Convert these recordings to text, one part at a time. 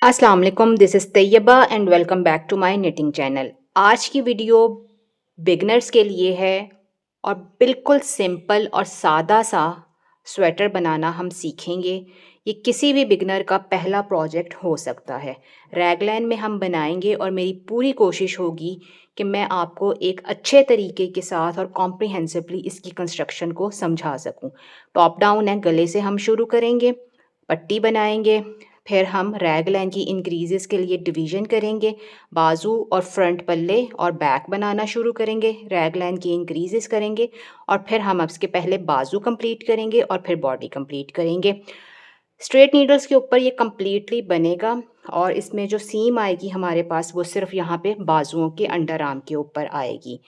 अस्सलाम वालेकुम, this is Taiba and welcome back to my knitting channel. आज की वीडियो बिगनर्स के लिए है और बिल्कुल सिंपल और सादा सा स्वेटर बनाना हम सीखेंगे। ये किसी भी बिगनर का पहला प्रोजेक्ट हो सकता है। रैगलाइन में हम बनाएंगे और मेरी पूरी कोशिश होगी कि मैं आपको एक अच्छे तरीके के साथ और कॉम्प्रिहेंसिवली इसकी कंस्ट्रक्शन को समझा सकूं। टॉप डाउन है, गले से हम शुरू करेंगे, पट्टी बनाएंगे, फिर हम रैगलाइन की इंक्रीजेस के लिए डिवीजन करेंगे, बाजू और फ्रंट पल्ले और बैक बनाना शुरू करेंगे, रैगलाइन की इंक्रीजेस करेंगे और फिर हम अब इसके पहले बाजू कंप्लीट करेंगे और फिर बॉडी कंप्लीट करेंगे। स्ट्रेट नीडल्स के ऊपर ये कंप्लीटली बनेगा और इसमें जो सीम आएगी हमारे पास वो सिर्फ यहाँ पे बाजुओं के अंडर आर्म के ऊपर आएगी।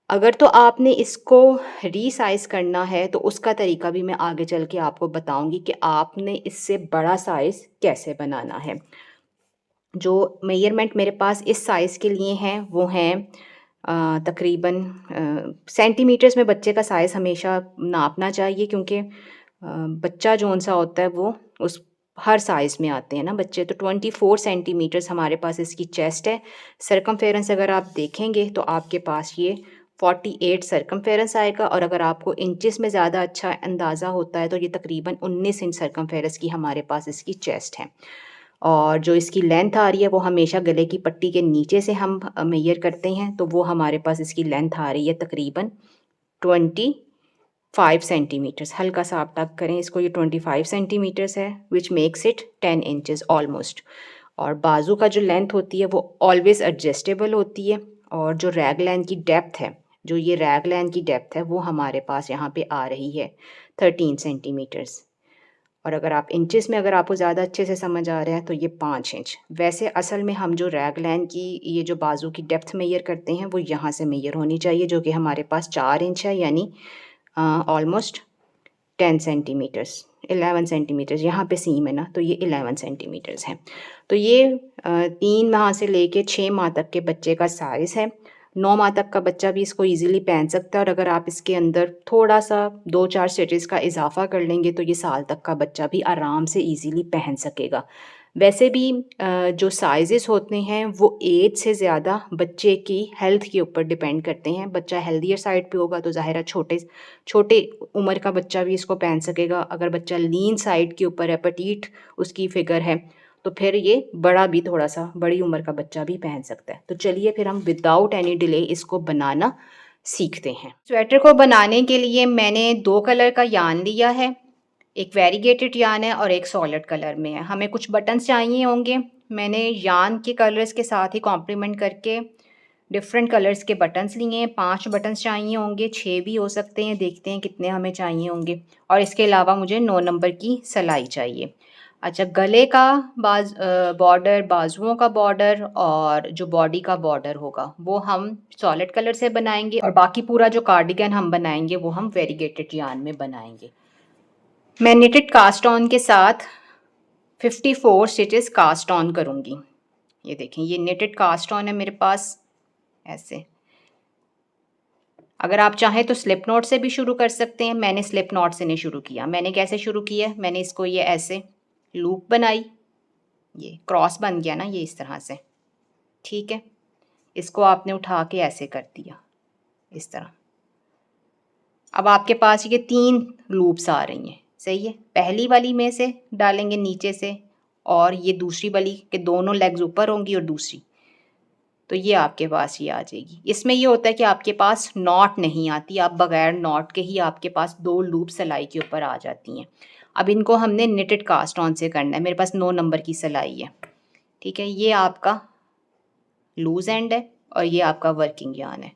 अगर तो आपने इसको रीसाइज़ करना है तो उसका तरीका भी मैं आगे चल के आपको बताऊंगी कि आपने इससे बड़ा साइज़ कैसे बनाना है। जो मेजरमेंट मेरे पास इस साइज़ के लिए हैं वो हैं तकरीबन सेंटीमीटर्स में बच्चे का साइज़ हमेशा नापना चाहिए, क्योंकि बच्चा जौन सा होता है वो उस हर साइज़ में आते हैं ना बच्चे। तो 24 सेंटीमीटर्स हमारे पास इसकी चेस्ट है। सरकमफेरेंस अगर आप देखेंगे तो आपके पास ये 48 सरकमफेरेंस आएगा और अगर आपको इंचेस में ज़्यादा अच्छा अंदाज़ा होता है तो ये तकरीबन 19 इंच सरकमफेरेंस की हमारे पास इसकी चेस्ट है। और जो इसकी लेंथ आ रही है वो हमेशा गले की पट्टी के नीचे से हम मेजर करते हैं, तो वो हमारे पास इसकी लेंथ आ रही है तकरीबन 25 सेंटीमीटर्स। हल्का सा आप टक करें इसको, ये 25 सेंटीमीटर्स है which makes it 10 inches almost. और बाजू का जो लेंथ होती है वो ऑलवेज एडजस्टेबल होती है। और जो रैगलाइन की डेप्थ है, जो ये रैगलाइन की डेप्थ है वो हमारे पास यहाँ पे आ रही है 13 सेंटीमीटर्स। और अगर आप इंचेस में, अगर आपको ज़्यादा अच्छे से समझ आ रहा है तो ये 5 इंच। वैसे असल में हम जो रैगलाइन की ये जो बाजू की डेप्थ मेजर करते हैं वो यहाँ से मेजर होनी चाहिए, जो कि हमारे पास 4 इंच है, यानी ऑलमोस्ट 10 सेंटीमीटर्स, 11 सेंटीमीटर्स। यहाँ पे सीम है ना, तो ये 11 सेंटीमीटर्स है। तो ये 3 माह से लेके 6 माह तक के बच्चे का साइज़ है। 9 माह तक का बच्चा भी इसको ईज़िली पहन सकता है और अगर आप इसके अंदर थोड़ा-सा 2-4 स्टिचेस का इज़ाफ़ा कर लेंगे तो ये साल तक का बच्चा भी आराम से ईज़िली पहन सकेगा। वैसे भी जो साइज़ेस होते हैं वो ऐज से ज़्यादा बच्चे की हेल्थ के ऊपर डिपेंड करते हैं। बच्चा हेल्दियर साइड पे होगा तो ज़ाहिर है छोटे छोटे उम्र का बच्चा भी इसको पहन सकेगा। अगर बच्चा लीन साइड के ऊपर है, petite उसकी फ़िगर है, तो फिर ये बड़ा भी, थोड़ा-सा बड़ी उम्र का बच्चा भी पहन सकता है। तो चलिए फिर हम विदाउट एनी डिले इसको बनाना सीखते हैं। स्वेटर को बनाने के लिए मैंने 2 कलर का यान लिया है। एक वेरीगेटेड यान है और एक सॉलिड कलर में है। हमें कुछ बटन्स चाहिए होंगे। मैंने यान के कलर्स के साथ ही कॉम्प्लीमेंट करके डिफरेंट कलर्स के बटन्स लिए हैं। 5 बटन्स चाहिए होंगे, 6 भी हो सकते हैं, देखते हैं कितने हमें चाहिए होंगे। और इसके अलावा मुझे 9 नंबर की सिलाई चाहिए। अच्छा, गले का बॉर्डर, बाजुओं का बॉर्डर और जो बॉडी का बॉर्डर होगा वो हम सॉलिड कलर से बनाएंगे और बाकी पूरा जो कार्डिगन हम बनाएंगे वो हम वेरीगेटेड यान में बनाएंगे। मैं निटेड कास्ट ऑन के साथ 54 स्टिचेस कास्ट ऑन करूँगी। ये देखें, ये निटेड कास्ट ऑन है मेरे पास ऐसे। अगर आप चाहें तो स्लिप नॉट से भी शुरू कर सकते हैं। मैंने स्लिप नॉट से नहीं शुरू किया। मैंने कैसे शुरू किया, मैंने इसको ये ऐसे लूप बनाई, ये क्रॉस बन गया ना, ये इस तरह से, ठीक है। इसको आपने उठा के ऐसे कर दिया इस तरह। अब आपके पास ये 3 लूप्स आ रही हैं, सही है। पहली वाली में से डालेंगे नीचे से और ये दूसरी वाली के दोनों लेग्स ऊपर होंगी और दूसरी, तो ये आपके पास ये आ जाएगी। इसमें ये होता है कि आपके पास नॉट नहीं आती, आप बगैर नॉट के ही आपके पास 2 लूप सिलाई के ऊपर आ जाती हैं। अब इनको हमने निटेड कास्ट ऑन से करना है। मेरे पास 9 नंबर की सिलाई है, ठीक है। ये आपका लूज एंड है और ये आपका वर्किंग यान है।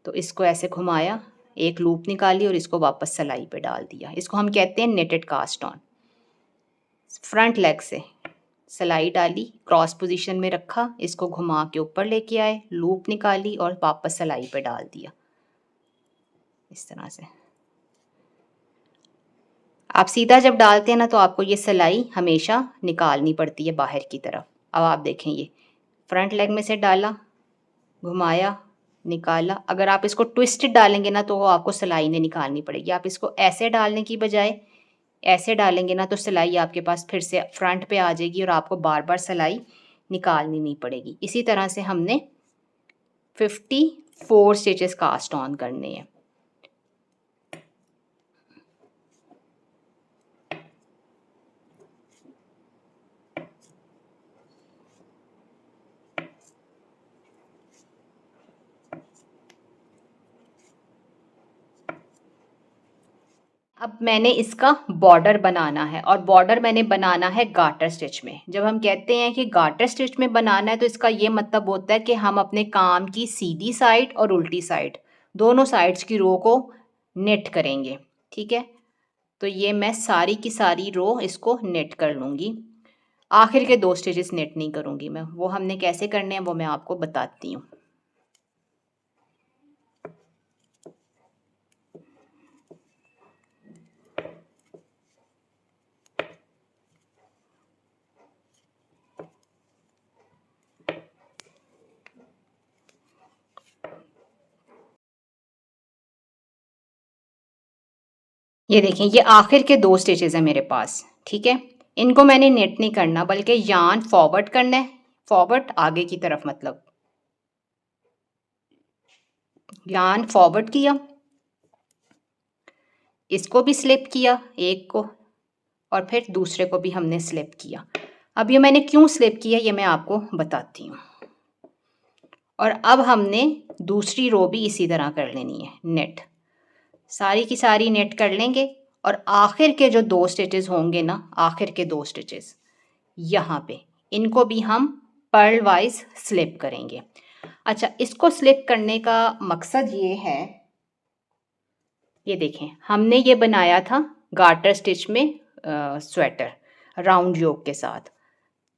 तो इसको ऐसे घुमाया, एक लूप निकाली और इसको वापस सिलाई पे डाल दिया। इसको हम कहते हैं knitted cast on. Front leg से सिलाई डाली, क्रॉस पोजीशन में रखा, इसको घुमा के ऊपर लेके आए, लूप निकाली और वापस सिलाई पे डाल दिया इस तरह से। आप सीधा जब डालते हैं ना तो आपको ये सिलाई हमेशा निकालनी पड़ती है बाहर की तरफ। अब आप देखें, ये फ्रंट लेग में से डाला, घुमाया, निकाला। अगर आप इसको ट्विस्टेड डालेंगे ना तो वो आपको सिलाई नहीं निकालनी पड़ेगी। आप इसको ऐसे डालने की बजाय ऐसे डालेंगे ना तो सिलाई आपके पास फिर से फ्रंट पे आ जाएगी और आपको बार बार सिलाई निकालनी नहीं पड़ेगी। इसी तरह से हमने 54 स्टिचेस कास्ट ऑन करने हैं। अब मैंने इसका बॉर्डर बनाना है और बॉर्डर मैंने बनाना है गार्टर स्टिच में। जब हम कहते हैं कि गार्टर स्टिच में बनाना है तो इसका ये मतलब होता है कि हम अपने काम की सीधी साइड और उल्टी साइड दोनों साइड्स की रो को नेट करेंगे। ठीक है, तो ये मैं सारी की सारी रो इसको नेट कर लूँगी। आखिर के 2 स्टिचेस नेट नहीं करूँगी मैं, वो हमने कैसे करने हैं वो मैं आपको बताती हूँ। ये देखें, ये आखिर के 2 स्टिचेस हैं मेरे पास। ठीक है, इनको मैंने नेट नहीं करना बल्कि यार्न फॉरवर्ड करना है। फॉरवर्ड आगे की तरफ, मतलब यार्न फॉरवर्ड किया, इसको भी स्लिप किया एक को, और फिर दूसरे को भी हमने स्लिप किया। अब ये मैंने क्यों स्लिप किया ये मैं आपको बताती हूँ। और अब हमने दूसरी रो भी इसी तरह कर लेनी है नेट, सारी की सारी नेट कर लेंगे। और आखिर के जो 2 स्टिचेस होंगे ना, आखिर के 2 स्टिचेस यहाँ पे, इनको भी हम पर्ल वाइज स्लिप करेंगे। अच्छा, इसको स्लिप करने का मकसद ये है, ये देखें हमने ये बनाया था गार्टर स्टिच में स्वेटर राउंड योक के साथ,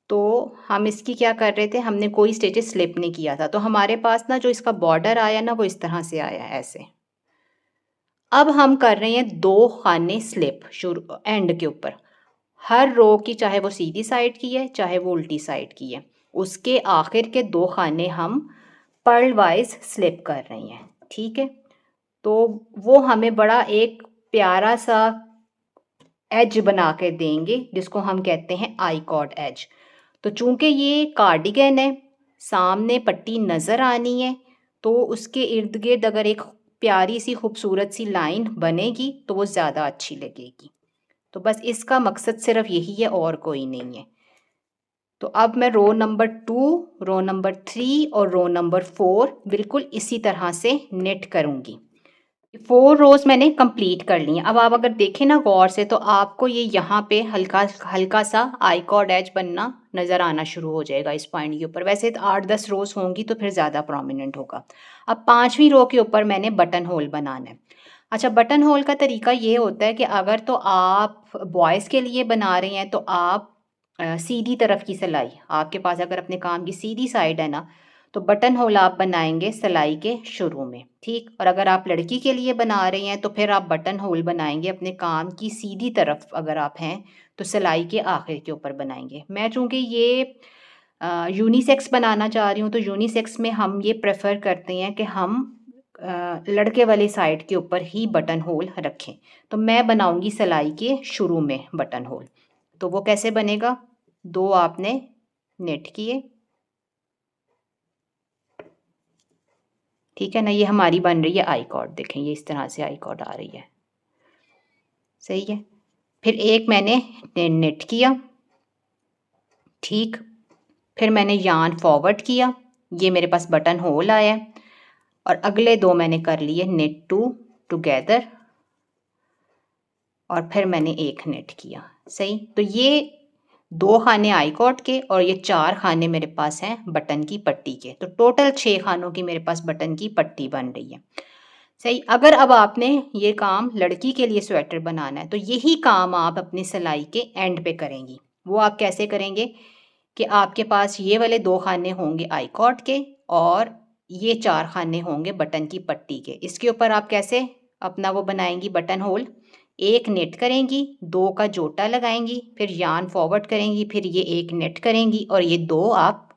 तो हम इसकी क्या कर रहे थे, हमने कोई स्टिचेस स्लिप नहीं किया था, तो हमारे पास ना जो इसका बॉर्डर आया ना वो इस तरह से आया ऐसे। अब हम कर रहे हैं 2 खाने स्लिप शुरू एंड के ऊपर, हर रो की, चाहे वो सीधी साइड की है चाहे वो उल्टी साइड की है, उसके आखिर के 2 खाने हम पर्ल वाइज स्लिप कर रहे हैं। ठीक है, तो वो हमें बड़ा एक प्यारा सा एज बना के देंगे जिसको हम कहते हैं आई कॉर्ड एज। तो चूंकि ये कार्डिगन है, सामने पट्टी नज़र आनी है, तो उसके इर्द गिर्द अगर एक प्यारी सी खूबसूरत सी लाइन बनेगी तो वो ज़्यादा अच्छी लगेगी। तो बस इसका मकसद सिर्फ यही है और कोई नहीं है। तो अब मैं रो नंबर 2, रो नंबर 3 और रो नंबर 4 बिल्कुल इसी तरह से नेट करूँगी। 4 रोज़ मैंने कंप्लीट कर ली हैं। अब आप अगर देखें ना गौर से तो आपको ये यहाँ पे हल्का हल्का सा आई कॉर्ड एज बनना नज़र आना शुरू हो जाएगा इस पॉइंट के ऊपर। वैसे तो 8-10 रोज़ होंगी तो फिर ज़्यादा प्रोमिनेंट होगा। अब 5वीं रो के ऊपर मैंने बटन होल बनाना है। अच्छा, बटन होल का तरीका ये होता है कि अगर तो आप बॉयज़ के लिए बना रहे हैं तो आप सीधी तरफ की सिलाई, आपके पास अगर अपने काम की सीधी साइड है ना, तो बटन होल आप बनाएंगे सिलाई के शुरू में। ठीक, और अगर आप लड़की के लिए बना रहे हैं तो फिर आप बटन होल बनाएंगे अपने काम की सीधी तरफ, अगर आप हैं तो सिलाई के आखिर के ऊपर बनाएंगे। मैं चूँकि ये यूनिसेक्स बनाना चाह रही हूँ तो यूनिसेक्स में हम ये प्रेफर करते हैं कि हम लड़के वाले साइड के ऊपर ही बटन होल रखें। तो मैं बनाऊंगी सिलाई के शुरू में बटन होल। तो वो कैसे बनेगा, 2 आपने नेट किए, ठीक है ना, ये हमारी बन रही है आई कॉर्ड। देखें ये इस तरह से आई कॉर्ड आ रही है, सही है। फिर एक मैंने नेट किया, ठीक, फिर मैंने यार्न फॉरवर्ड किया, ये मेरे पास बटन होल आया, और अगले 2 मैंने कर लिए नेट टू टुगेदर, और फिर मैंने एक नेट किया, सही। तो ये 2 खाने आई कॉर्ड के और ये 4 खाने मेरे पास हैं बटन की पट्टी के, तो टोटल 6 खानों की मेरे पास बटन की पट्टी बन रही है, सही। अगर अब आपने ये काम लड़की के लिए स्वेटर बनाना है तो यही काम आप अपनी सिलाई के एंड पे करेंगी। वो आप कैसे करेंगे कि आपके पास ये वाले 2 खाने होंगे आई कॉर्ड के और ये 4 खाने होंगे बटन की पट्टी के। इसके ऊपर आप कैसे अपना वो बनाएंगी बटन होल, एक नेट करेंगी, 2 का जोटा लगाएंगी, फिर यार्न फॉरवर्ड करेंगी, फिर ये एक नेट करेंगी और ये 2 आप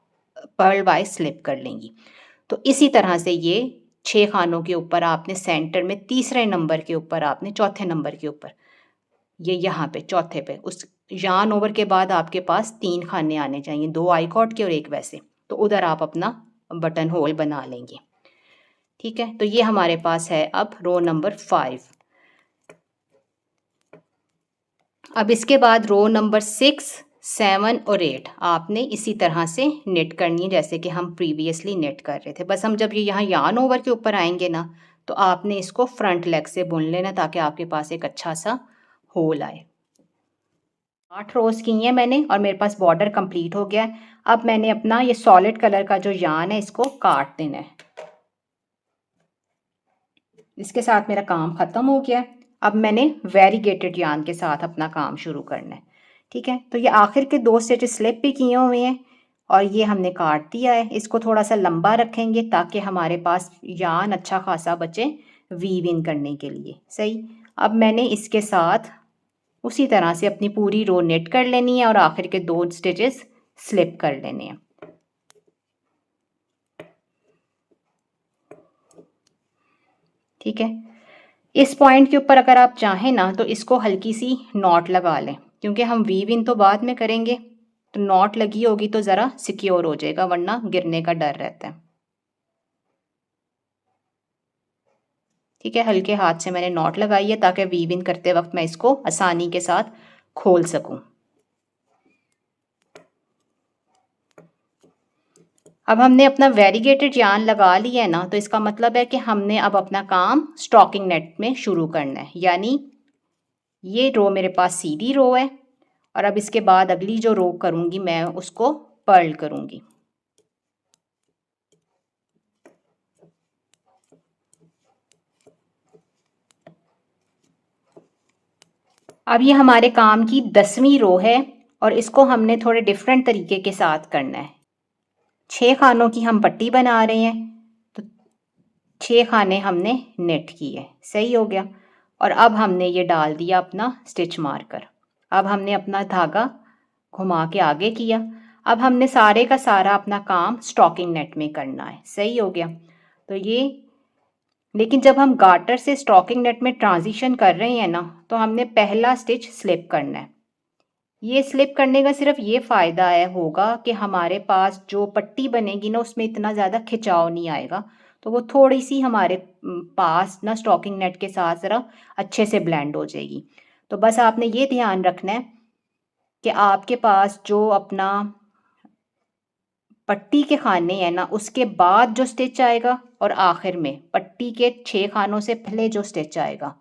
पर्ल वाइज स्लिप कर लेंगी। तो इसी तरह से ये 6 खानों के ऊपर आपने सेंटर में तीसरे नंबर के ऊपर आपने चौथे नंबर के ऊपर ये यहाँ पे चौथे पे, उस यान ओवर के बाद आपके पास 3 खाने आने चाहिए, 2 आई कॉट के और एक वैसे, तो उधर आप अपना बटन होल बना लेंगे। ठीक है, तो ये हमारे पास है अब रो नंबर 5। अब इसके बाद रो नंबर 6, 7 और 8 आपने इसी तरह से नेट करनी है जैसे कि हम प्रीवियसली नेट कर रहे थे। बस हम जब ये यहाँ यान ओवर के ऊपर आएंगे ना, तो आपने इसको फ्रंट लेग से बुन लेना ताकि आपके पास एक अच्छा सा होल आए। 8 रोज की हैं मैंने और मेरे पास बॉर्डर कंप्लीट हो गया है। अब मैंने अपना ये सॉलिड कलर का जो यान है इसको काट देना है। इसके साथ मेरा काम ख़त्म हो गया है। अब मैंने वेरीगेटेड यान के साथ अपना काम शुरू करना है। ठीक है, तो ये आखिर के 2 स्टिचेस स्लिप भी किए हुए हैं और ये हमने काट दिया है। इसको थोड़ा सा लंबा रखेंगे ताकि हमारे पास यान अच्छा खासा बचे वीव इन करने के लिए। सही, अब मैंने इसके साथ उसी तरह से अपनी पूरी रो नेट कर लेनी है और आखिर के 2 स्टिचेस स्लिप कर लेने हैं। ठीक है, इस पॉइंट के ऊपर अगर आप चाहें ना तो इसको हल्की सी नॉट लगा लें, क्योंकि हम वीव इन तो बाद में करेंगे, तो नॉट लगी होगी तो ज़रा सिक्योर हो जाएगा, वरना गिरने का डर रहता है। ठीक है, हल्के हाथ से मैंने नॉट लगाई है ताकि वीव इन करते वक्त मैं इसको आसानी के साथ खोल सकूं। अब हमने अपना वेरीगेटेड यान लगा लिया है ना, तो इसका मतलब है कि हमने अब अपना काम स्टॉकिंग नेट में शुरू करना है। यानी ये रो मेरे पास सीधी रो है और अब इसके बाद अगली जो रो करूँगी मैं उसको पर्ल करूँगी। अब ये हमारे काम की 10वीं रो है और इसको हमने थोड़े डिफरेंट तरीके के साथ करना है। 6 खानों की हम पट्टी बना रहे हैं, तो 6 खाने हमने नेट किए। सही हो गया, और अब हमने ये डाल दिया अपना स्टिच मार्कर। अब हमने अपना धागा घुमा के आगे किया। अब हमने सारे का सारा अपना काम स्टॉकिंग नेट में करना है। सही हो गया, तो ये, लेकिन जब हम गार्टर से स्टॉकिंग नेट में ट्रांजिशन कर रहे हैं ना, तो हमने पहला स्टिच स्लिप करना है। ये स्लिप करने का सिर्फ ये फ़ायदा है होगा कि हमारे पास जो पट्टी बनेगी ना उसमें इतना ज़्यादा खिंचाव नहीं आएगा, तो वो थोड़ी सी हमारे पास ना स्टॉकिंग नेट के साथ ज़रा अच्छे से ब्लेंड हो जाएगी। तो बस आपने ये ध्यान रखना है कि आपके पास जो अपना पट्टी के खाने हैं ना उसके बाद जो स्टिच आएगा और आखिर में पट्टी के 6 खानों से पहले जो स्टिच आएगा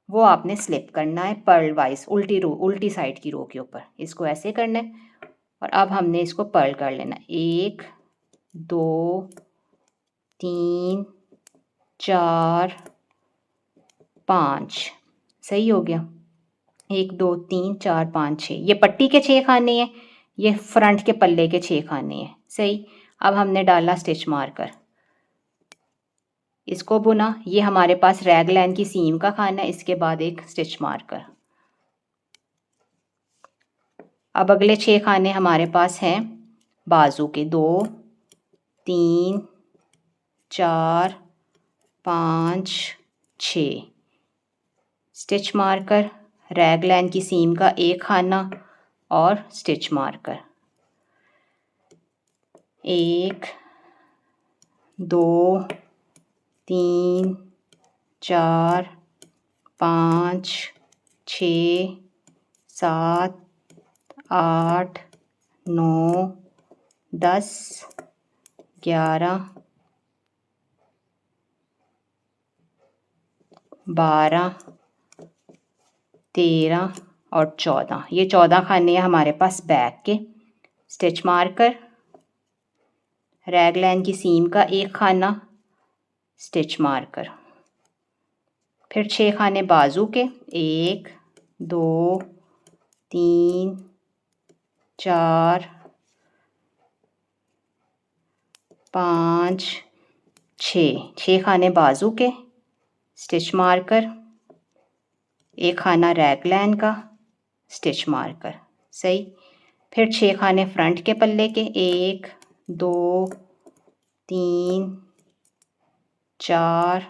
वो आपने स्लिप करना है पर्ल वाइज, उल्टी साइड की रो के ऊपर इसको ऐसे करना है। और अब हमने इसको पर्ल कर लेना, 1 2 3 4 5। सही हो गया, 1 2 3 4 5 6, ये पट्टी के 6 खाने हैं, ये फ्रंट के पल्ले के 6 खाने हैं। सही, अब हमने डाला स्टिच मार्कर, इसको बुना, ये हमारे पास रैग लाइन की सीम का खाना है, इसके बाद एक स्टिच मार्कर। अब अगले 6 खाने हमारे पास हैं बाजू के, 2 3 4 5 6, स्टिच मार्कर, रैग लाइन की सीम का एक खाना और स्टिच मार्कर, 1 2 3 4 5 6 7 8 9 10 11 12 13 और 14, ये 14 खाने हैं हमारे पास बैक के। स्टिच मार्कर, रैग लाइन की सीम का एक खाना, स्टिच मार्कर, फिर 6 खाने बाजू के, 1 2 3 4 5 6 खाने बाजू के, स्टिच मार्कर, एक खाना रैग लाइन का, स्टिच मार्कर। सही, फिर 6 खाने फ्रंट के पल्ले के, 1 2 3 4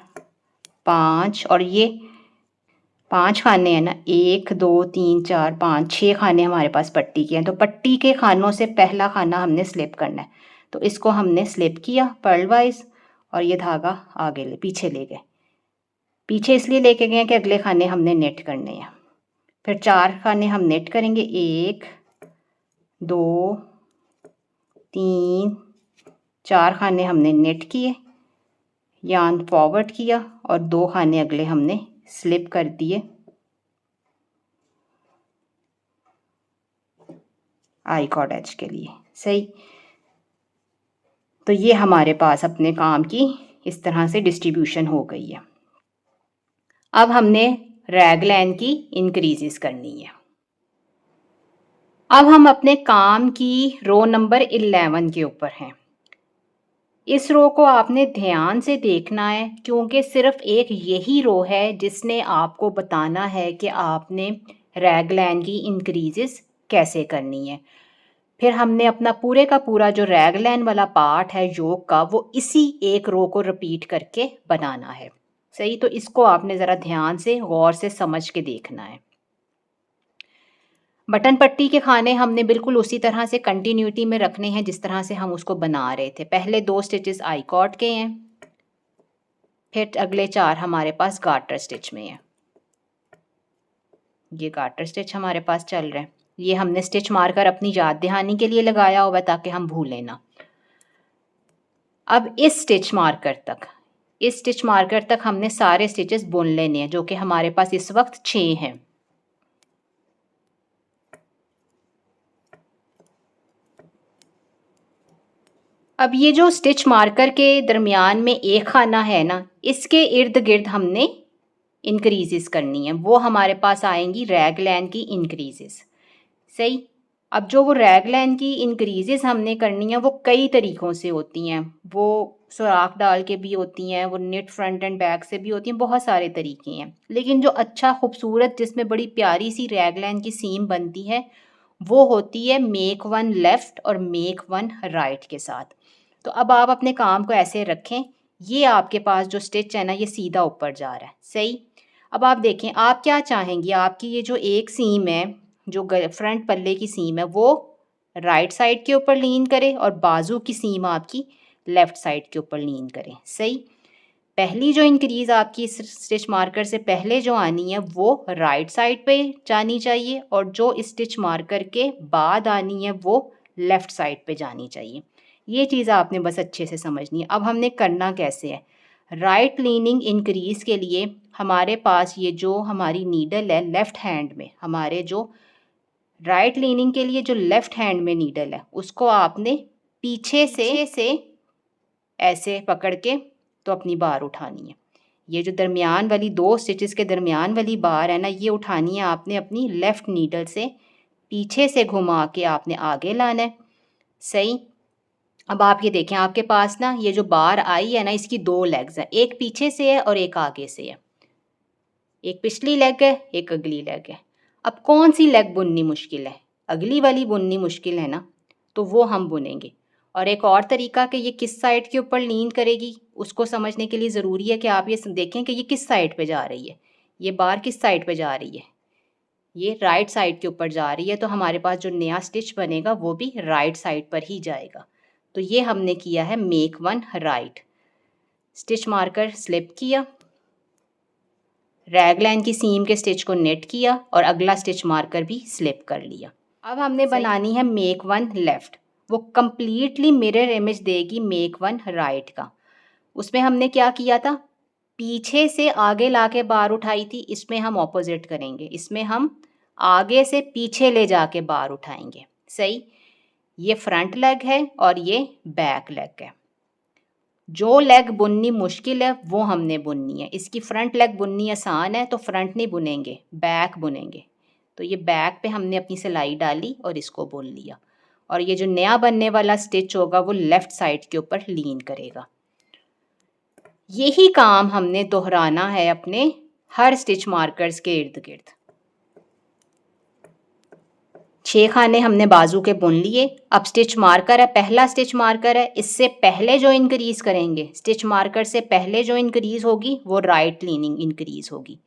5, और ये 5 खाने हैं ना, 1 2 3 4 5 6 खाने हमारे पास पट्टी के हैं। तो पट्टी के खानों से पहला खाना हमने स्लिप करना है। तो इसको हमने स्लिप किया पर्ल वाइज और ये धागा आगे पीछे ले गए। पीछे इसलिए लेके गए कि अगले खाने हमने नेट करने हैं। फिर 4 खाने हम नेट करेंगे, 1 2 3 4 खाने हमने नेट किए, यार्न फॉरवर्ड किया और 2 खाने अगले हमने स्लिप कर दिए आई कॉर्ड एज के लिए। सही, तो ये हमारे पास अपने काम की इस तरह से डिस्ट्रीब्यूशन हो गई है। अब हमने रैगलैन की इंक्रीजेस करनी है। अब हम अपने काम की रो नंबर 11 के ऊपर हैं। इस रो को आपने ध्यान से देखना है क्योंकि सिर्फ एक यही रो है जिसने आपको बताना है कि आपने रैगलैन की इंक्रीजेस कैसे करनी है। फिर हमने अपना पूरे का पूरा जो रैगलैन वाला पार्ट है योग का, वो इसी एक रो को रिपीट करके बनाना है। सही, तो इसको आपने ज़रा ध्यान से गौर से समझ के देखना है। बटन पट्टी के खाने हमने बिल्कुल उसी तरह से कंटिन्यूटी में रखने हैं जिस तरह से हम उसको बना रहे थे। पहले 2 स्टिचेस आई कॉर्ड के हैं, फिर अगले 4 हमारे पास गार्टर स्टिच में हैं। ये गार्टर स्टिच हमारे पास चल रहे हैं। ये हमने स्टिच मारकर अपनी याद दहानी के लिए लगाया हुआ ताकि हम भूलें ना। अब इस स्टिच मार्कर तक हमने सारे स्टिचेस बुन लेने हैं जो कि हमारे पास इस वक्त 6 हैं। अब ये जो स्टिच मार्कर के दरमियान में एक खाना है ना, इसके इर्द गिर्द हमने इंक्रीजेस करनी है। वो हमारे पास आएंगी रैगलैन की इंक्रीजेस। सही, अब जो वो रैगलैन की इंक्रीजेस हमने करनी है वो कई तरीक़ों से होती हैं। वो सुराख डाल के भी होती हैं, वो निट फ्रंट एंड बैक से भी होती हैं, बहुत सारे तरीके हैं। लेकिन जो अच्छा खूबसूरत जिसमें बड़ी प्यारी सी रैगलैन की सीम बनती है वो होती है मेक वन लेफ़्ट और मेक वन राइट के साथ। तो अब आप अपने काम को ऐसे रखें, ये आपके पास जो स्टिच है ना ये सीधा ऊपर जा रहा है। सही, अब आप देखें आप क्या चाहेंगी, आपकी ये जो एक सीम है जो फ्रंट पल्ले की सीम है वो राइट साइड के ऊपर लीन करे और बाजू की सीम आपकी लेफ़्ट साइड के ऊपर लीन करें। सही, पहली जो इंक्रीज़ आपकी स्टिच मार्कर से पहले जो आनी है वो राइट साइड पे जानी चाहिए और जो स्टिच मार्कर के बाद आनी है वो लेफ़्ट साइड पे जानी चाहिए। ये चीज़ आपने बस अच्छे से समझनी है। अब हमने करना कैसे है, राइट लीनिंग इंक्रीज़ के लिए हमारे पास ये जो हमारी नीडल है लेफ़्ट हैंड में, हमारे जो राइट लीनिंग के लिए जो लेफ़्ट हैंड में नीडल है उसको आपने पीछे से ऐसे पकड़ के तो अपनी बार उठानी है। ये जो दरमियान वाली 2 स्टिचेस के दरमियान वाली बार है ना, ये उठानी है आपने अपनी लेफ़्ट नीडल से, पीछे से घुमा के आपने आगे लाना है। सही, अब आप ये देखें आपके पास ना ये जो बार आई है ना इसकी 2 लेग्स हैं, एक पीछे से है और एक आगे से है। एक पिछली लेग है, एक अगली लेग है। अब कौन सी लेग बुननी मुश्किल है, अगली वाली बुननी मुश्किल है ना, तो वो हम बुनेंगे। और एक और तरीका कि ये किस साइड के ऊपर लीन करेगी उसको समझने के लिए ज़रूरी है कि आप ये देखें कि ये किस साइड पे जा रही है। ये बार किस साइड पे जा रही है, ये राइट साइड के ऊपर जा रही है। तो हमारे पास जो नया स्टिच बनेगा वो भी राइट साइड पर ही जाएगा। तो ये हमने किया है make one right. Stitch marker slip किया, रैगलाइन की सीम के स्टिच को नेट किया और अगला स्टिच मार्कर भी स्लिप कर लिया। अब हमने बनानी है मेक वन लेफ़्ट। वो कम्प्लीटली मिरर इमेज देगी मेक वन राइट का। उसमें हमने क्या किया था, पीछे से आगे लाके बार उठाई थी, इसमें हम ऑपोजिट करेंगे, इसमें हम आगे से पीछे ले जाके बार उठाएंगे। सही, ये फ्रंट लेग है और ये बैक लेग है। जो लेग बुननी मुश्किल है वो हमने बुननी है। इसकी फ्रंट लेग बुननी आसान है तो फ्रंट नहीं बुनेंगे, बैक बुनेंगे। तो ये बैक पे हमने अपनी सिलाई डाली और इसको बुन लिया और ये जो नया बनने वाला स्टिच होगा वो लेफ़्ट साइड के ऊपर लीन करेगा। यही काम हमने दोहराना है अपने हर स्टिच मार्कर्स के इर्द गिर्द। 6 खाने हमने बाजू के बुन लिए। अब स्टिच मार्कर है, पहला स्टिच मार्कर है, इससे पहले जो इंक्रीज़ करेंगे, स्टिच मार्कर से पहले जो इंक्रीज़ होगी वो राइट लीनिंग इंक्रीज़ होगी।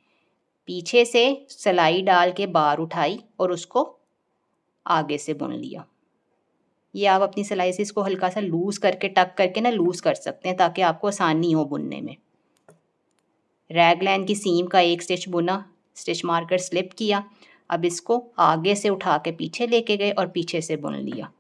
पीछे से सिलाई डाल के बार उठाई और उसको आगे से बुन लिया। ये आप अपनी सिलाई से इसको हल्का सा लूज करके टक करके ना लूज कर सकते हैं ताकि आपको आसानी हो बुनने में। रैगलाइन की सीम का एक स्टिच बुना, स्टिच मार्कर स्लिप किया। अब इसको आगे से उठा के पीछे लेके गए और पीछे से बुन लिया।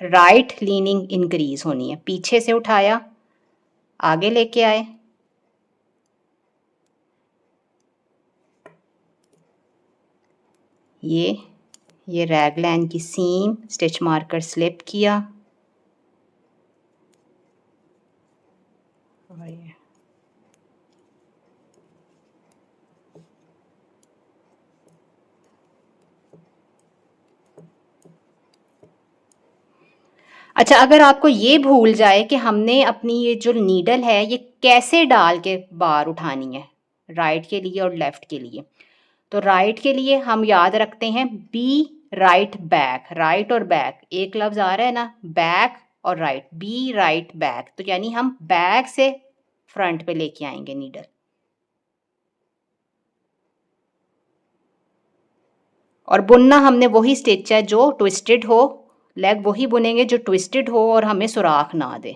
राइट लीनिंग इंक्रीज होनी है, पीछे से उठाया आगे लेके आए, ये रैगलाइन की सीम स्टिच मार्कर स्लिप किया और ये अच्छा, अगर आपको ये भूल जाए कि हमने अपनी ये जो नीडल है ये कैसे डाल के बार उठानी है राइट के लिए और लेफ्ट के लिए, तो राइट के लिए हम याद रखते हैं बी राइट बैक, राइट और बैक एक लफ्ज आ रहा है ना, बैक और राइट, बी राइट बैक, तो यानी हम बैक से फ्रंट पे लेके आएंगे नीडल। और बुनना हमने वही स्टिच है जो ट्विस्टेड हो, लेग वही बुनेंगे जो ट्विस्टेड हो और हमें सुराख ना दे।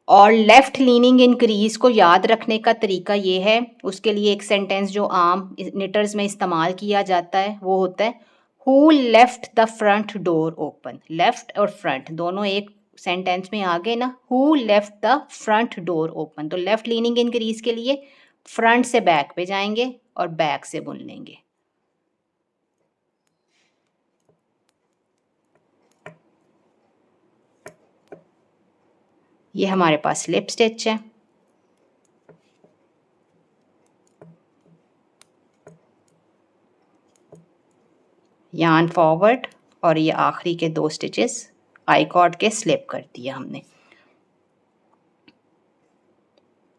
और लेफ्ट लीनिंग इंक्रीज को याद रखने का तरीका ये है, उसके लिए एक सेंटेंस जो आम निटर्स में इस्तेमाल किया जाता है वो होता है who left the front door open. Left और फ्रंट दोनों एक सेंटेंस में आ गए ना, who left the front door open, तो लेफ्ट लीनिंग इंक्रीज के लिए फ्रंट से बैक पे जाएंगे और बैक से बुन लेंगे। ये हमारे पास स्लिप स्टिच है। यार्न फॉरवर्ड और ये आखिरी के 2 स्टिचेस आई कॉर्ड के स्लिप कर दिए हमने।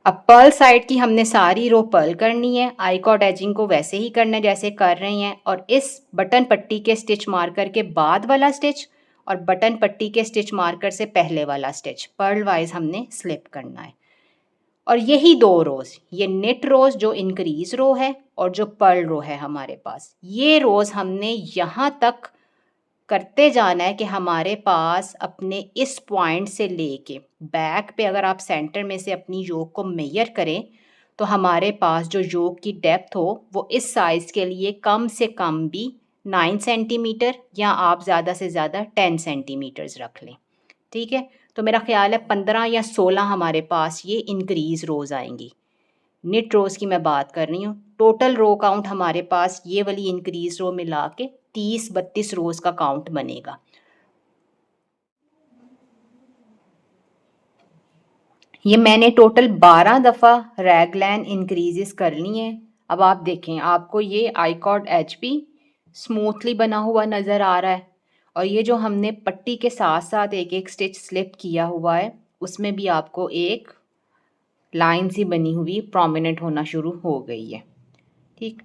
अब पर्ल साइड की हमने सारी रो पर्ल करनी है, आई कॉर्ड एजिंग को वैसे ही करना है जैसे कर रहे हैं, और इस बटन पट्टी के स्टिच मार्कर के बाद वाला स्टिच और बटन पट्टी के स्टिच मार्कर से पहले वाला स्टिच पर्ल वाइज हमने स्लिप करना है। और यही 2 रोज, ये नेट रोज जो इंक्रीज रो है और जो पर्ल रो है हमारे पास, ये रोज हमने यहाँ तक करते जाना है कि हमारे पास अपने इस पॉइंट से लेके बैक पे अगर आप सेंटर में से अपनी योक को मेजर करें तो हमारे पास जो योक की डेप्थ हो वो इस साइज़ के लिए कम से कम भी 9 सेंटीमीटर या आप ज़्यादा से ज़्यादा 10 सेंटीमीटर्स रख लें। ठीक है, तो मेरा ख्याल है 15 या 16 हमारे पास ये इंक्रीज रोज़ आएंगी। निट रोज़ की मैं बात कर रही हूँ। टोटल रो काउंट हमारे पास ये वाली इंक्रीज रो मिला के 30-32 रोज़ का काउंट बनेगा। ये मैंने टोटल 12 दफ़ा रैगलाइन इंक्रीजेस कर ली हैं। अब आप देखें, आपको ये आई कॉर्ड एच पी स्मूथली बना हुआ नज़र आ रहा है, और ये जो हमने पट्टी के साथ साथ एक एक स्टिच स्लिप किया हुआ है उसमें भी आपको एक लाइन सी बनी हुई प्रोमिनेंट होना शुरू हो गई है। ठीक,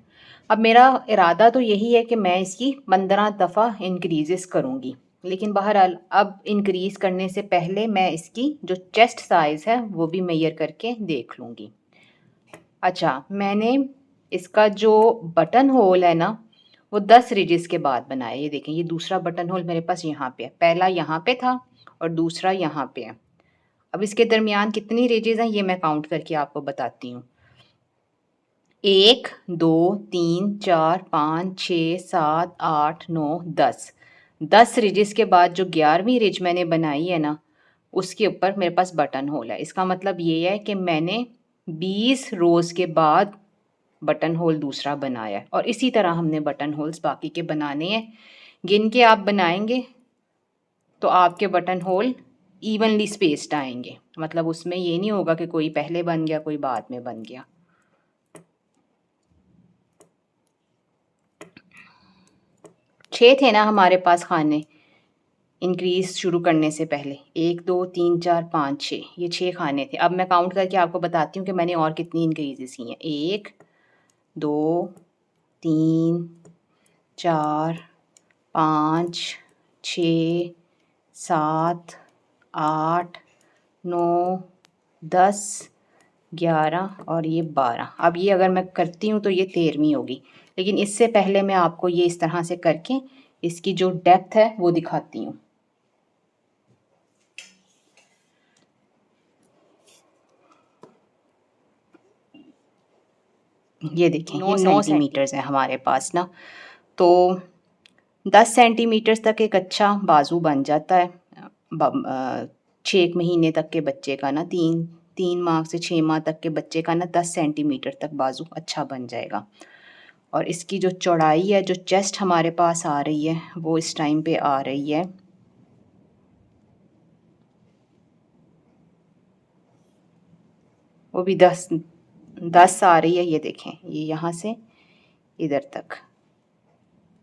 अब मेरा इरादा तो यही है कि मैं इसकी 15 दफ़ा इंक्रीजेस करूँगी, लेकिन बहरहाल अब इंक्रीज़ करने से पहले मैं इसकी जो चेस्ट साइज़ है वो भी मेजर करके देख लूँगी। अच्छा, मैंने इसका जो बटन होल है ना वो 10 रिजेस के बाद बनाया। ये देखें, ये दूसरा बटन होल मेरे पास यहाँ पे है, पहला यहाँ पे था और दूसरा यहाँ पे है। अब इसके दरमियान कितनी रिजेस हैं ये मैं काउंट करके आपको बताती हूँ। 1 2 3 4 5 6 7 8 9 10। 10 रिजेस के बाद जो 11वीं रिज मैंने बनाई है ना उसके ऊपर मेरे पास बटन होल है। इसका मतलब ये है कि मैंने 20 रोज़ के बाद बटन होल दूसरा बनाया है, और इसी तरह हमने बटन होल्स बाकी के बनाने हैं। गिन के आप बनाएंगे तो आपके बटन होल इवनली स्पेस्ड आएंगे, मतलब उसमें ये नहीं होगा कि कोई पहले बन गया कोई बाद में बन गया। 6 थे ना हमारे पास खाने इंक्रीज़ शुरू करने से पहले, 1 2 3 4 5 6, ये 6 खाने थे। अब मैं काउंट करके आपको बताती हूँ कि मैंने और कितनी इंक्रीज़ेस की हैं। 1 2 3 4 5 6 7 8 9 10 11 और ये 12। अब ये अगर मैं करती हूँ तो ये 13वीं होगी, लेकिन इससे पहले मैं आपको ये इस तरह से करके इसकी जो डेप्थ है वो दिखाती हूँ। ये देखें, ये 9 सेंटीमीटर्स है हमारे पास ना, तो 10 सेंटीमीटर्स तक एक अच्छा बाजू बन जाता है 6 महीने तक के बच्चे का ना, 3 माह से 6 माह तक के बच्चे का ना 10 सेंटीमीटर तक बाजू अच्छा बन जाएगा। और इसकी जो चौड़ाई है, जो चेस्ट हमारे पास आ रही है, वो इस टाइम पे आ रही है वो भी 10 आ रही है। ये देखें, ये यहाँ से इधर तक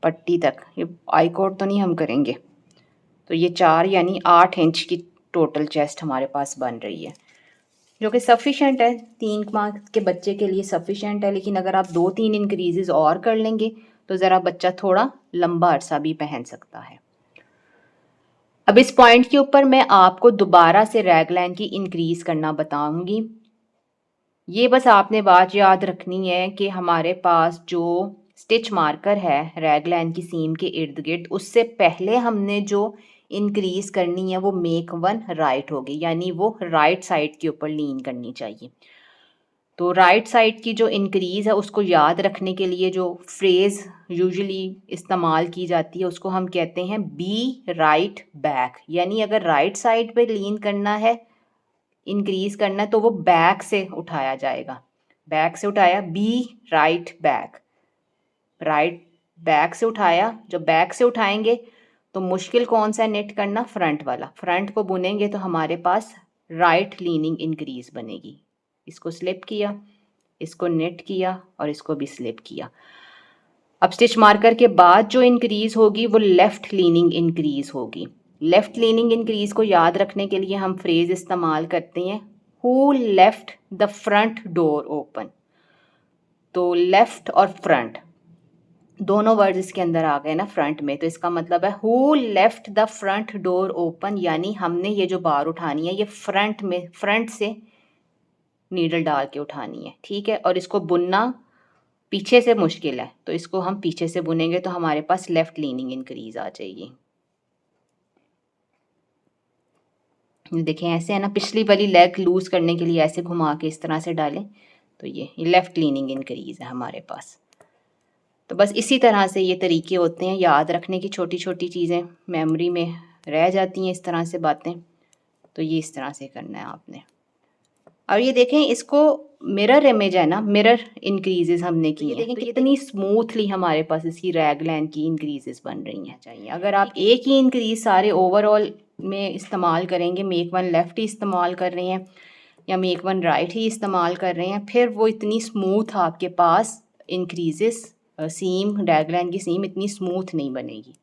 पट्टी तक, ये आई कोट तो नहीं हम करेंगे, तो ये 4 यानी 8 इंच की टोटल चेस्ट हमारे पास बन रही है, जो कि सफिशेंट है 3 माह के बच्चे के लिए, सफिशेंट है। लेकिन अगर आप 2-3 इंक्रीजेस और कर लेंगे तो ज़रा बच्चा थोड़ा लंबा अरसा भी पहन सकता है। अब इस पॉइंट के ऊपर मैं आपको दोबारा से रैगलाइन की इंक्रीज़ करना बताऊंगी। ये बस आपने बात याद रखनी है कि हमारे पास जो स्टिच मार्कर है रैगलाइन की सीम के इर्द गिर्द, उससे पहले हमने जो इंक्रीज़ करनी है वो मेक वन राइट होगी, यानी वो राइट साइड के ऊपर लीन करनी चाहिए। तो राइट साइड की जो इंक्रीज़ है उसको याद रखने के लिए जो फ्रेज़ यूजुअली इस्तेमाल की जाती है उसको हम कहते हैं बी राइट बैक, यानी अगर राइट साइड पे लीन करना है, इंक्रीज़ करना है, तो वो बैक से उठाया जाएगा। बैक से उठाया, B right back, right back से उठाया। जब बैक से उठाएंगे तो मुश्किल कौन सा नेट करना, फ्रंट वाला। फ्रंट को बुनेंगे तो हमारे पास राइट लीनिंग इंक्रीज़ बनेगी। इसको स्लिप किया, इसको नेट किया और इसको भी स्लिप किया। अब स्टिच मार्कर के बाद जो इंक्रीज़ होगी वो लेफ़्ट लीनिंग इंक्रीज़ होगी। लेफ़्ट लीनिंग इंक्रीज़ को याद रखने के लिए हम फ्रेज़ इस्तेमाल करते हैं, who left the front door open. तो लेफ़्ट और फ्रंट दोनों वर्ड्स इसके अंदर आ गए ना फ्रंट में, तो इसका मतलब है who left the front door open, यानी हमने ये जो बार उठानी है ये फ्रंट में, फ्रंट से नीडल डाल के उठानी है, ठीक है। और इसको बुनना पीछे से मुश्किल है, तो इसको हम पीछे से बुनेंगे तो हमारे पास लेफ्ट लीनिंग इंक्रीज आ जाएगी। देखें ऐसे है ना, पिछली वाली लेग लूज करने के लिए ऐसे घुमा के इस तरह से डालें तो ये लेफ्ट लीनिंग इंक्रीज है हमारे पास। तो बस इसी तरह से ये तरीके होते हैं याद रखने की, छोटी छोटी चीज़ें मेमोरी में रह जाती हैं इस तरह से बातें। तो ये इस तरह से करना है आपने। और ये देखें, इसको मिरर इमेज है ना, मिरर इंक्रीजेस हमने की हैं, तो कितनी स्मूथली हमारे पास इसकी रैगलाइन की इंक्रीजेस बन रही हैं। चाहिए अगर आप एक ही इंक्रीज सारे ओवरऑल में इस्तेमाल करेंगे, मेक वन लेफ्ट ही इस्तेमाल कर रहे हैं या मेक वन राइट ही इस्तेमाल कर रहे हैं, फिर वो इतनी स्मूथ आपके पास इंक्रीजेस सीम, रैगलाइन की सीम इतनी स्मूथ नहीं बनेगी।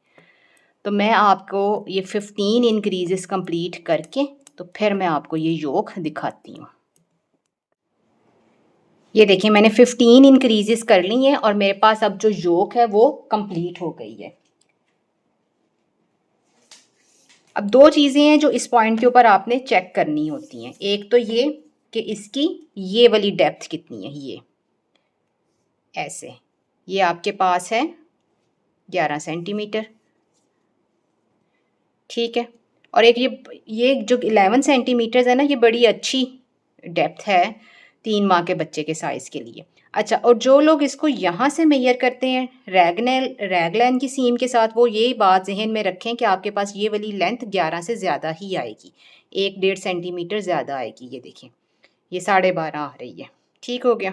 तो मैं आपको ये 15 इंक्रीजेस कंप्लीट करके तो फिर मैं आपको ये योक दिखाती हूँ। ये देखिए मैंने 15 इंक्रीजेस कर ली हैं और मेरे पास अब जो योक है वो कंप्लीट हो गई है। अब दो चीज़ें हैं जो इस पॉइंट के ऊपर आपने चेक करनी होती हैं। एक तो ये कि इसकी ये वाली डेप्थ कितनी है, ये ऐसे, ये आपके पास है 11 सेंटीमीटर, ठीक है। और एक ये जो 11 सेंटीमीटर्स है ना, ये बड़ी अच्छी डेप्थ है 3 माह के बच्चे के साइज़ के लिए। अच्छा, और जो लोग इसको यहाँ से मेजर करते हैं रैगलाइन की सीम के साथ, वो ये बात जहन में रखें कि आपके पास ये वाली लेंथ 11 से ज़्यादा ही आएगी, 1-1.5 सेंटीमीटर ज़्यादा आएगी। ये देखें, ये 12.5 आ रही है, ठीक हो गया।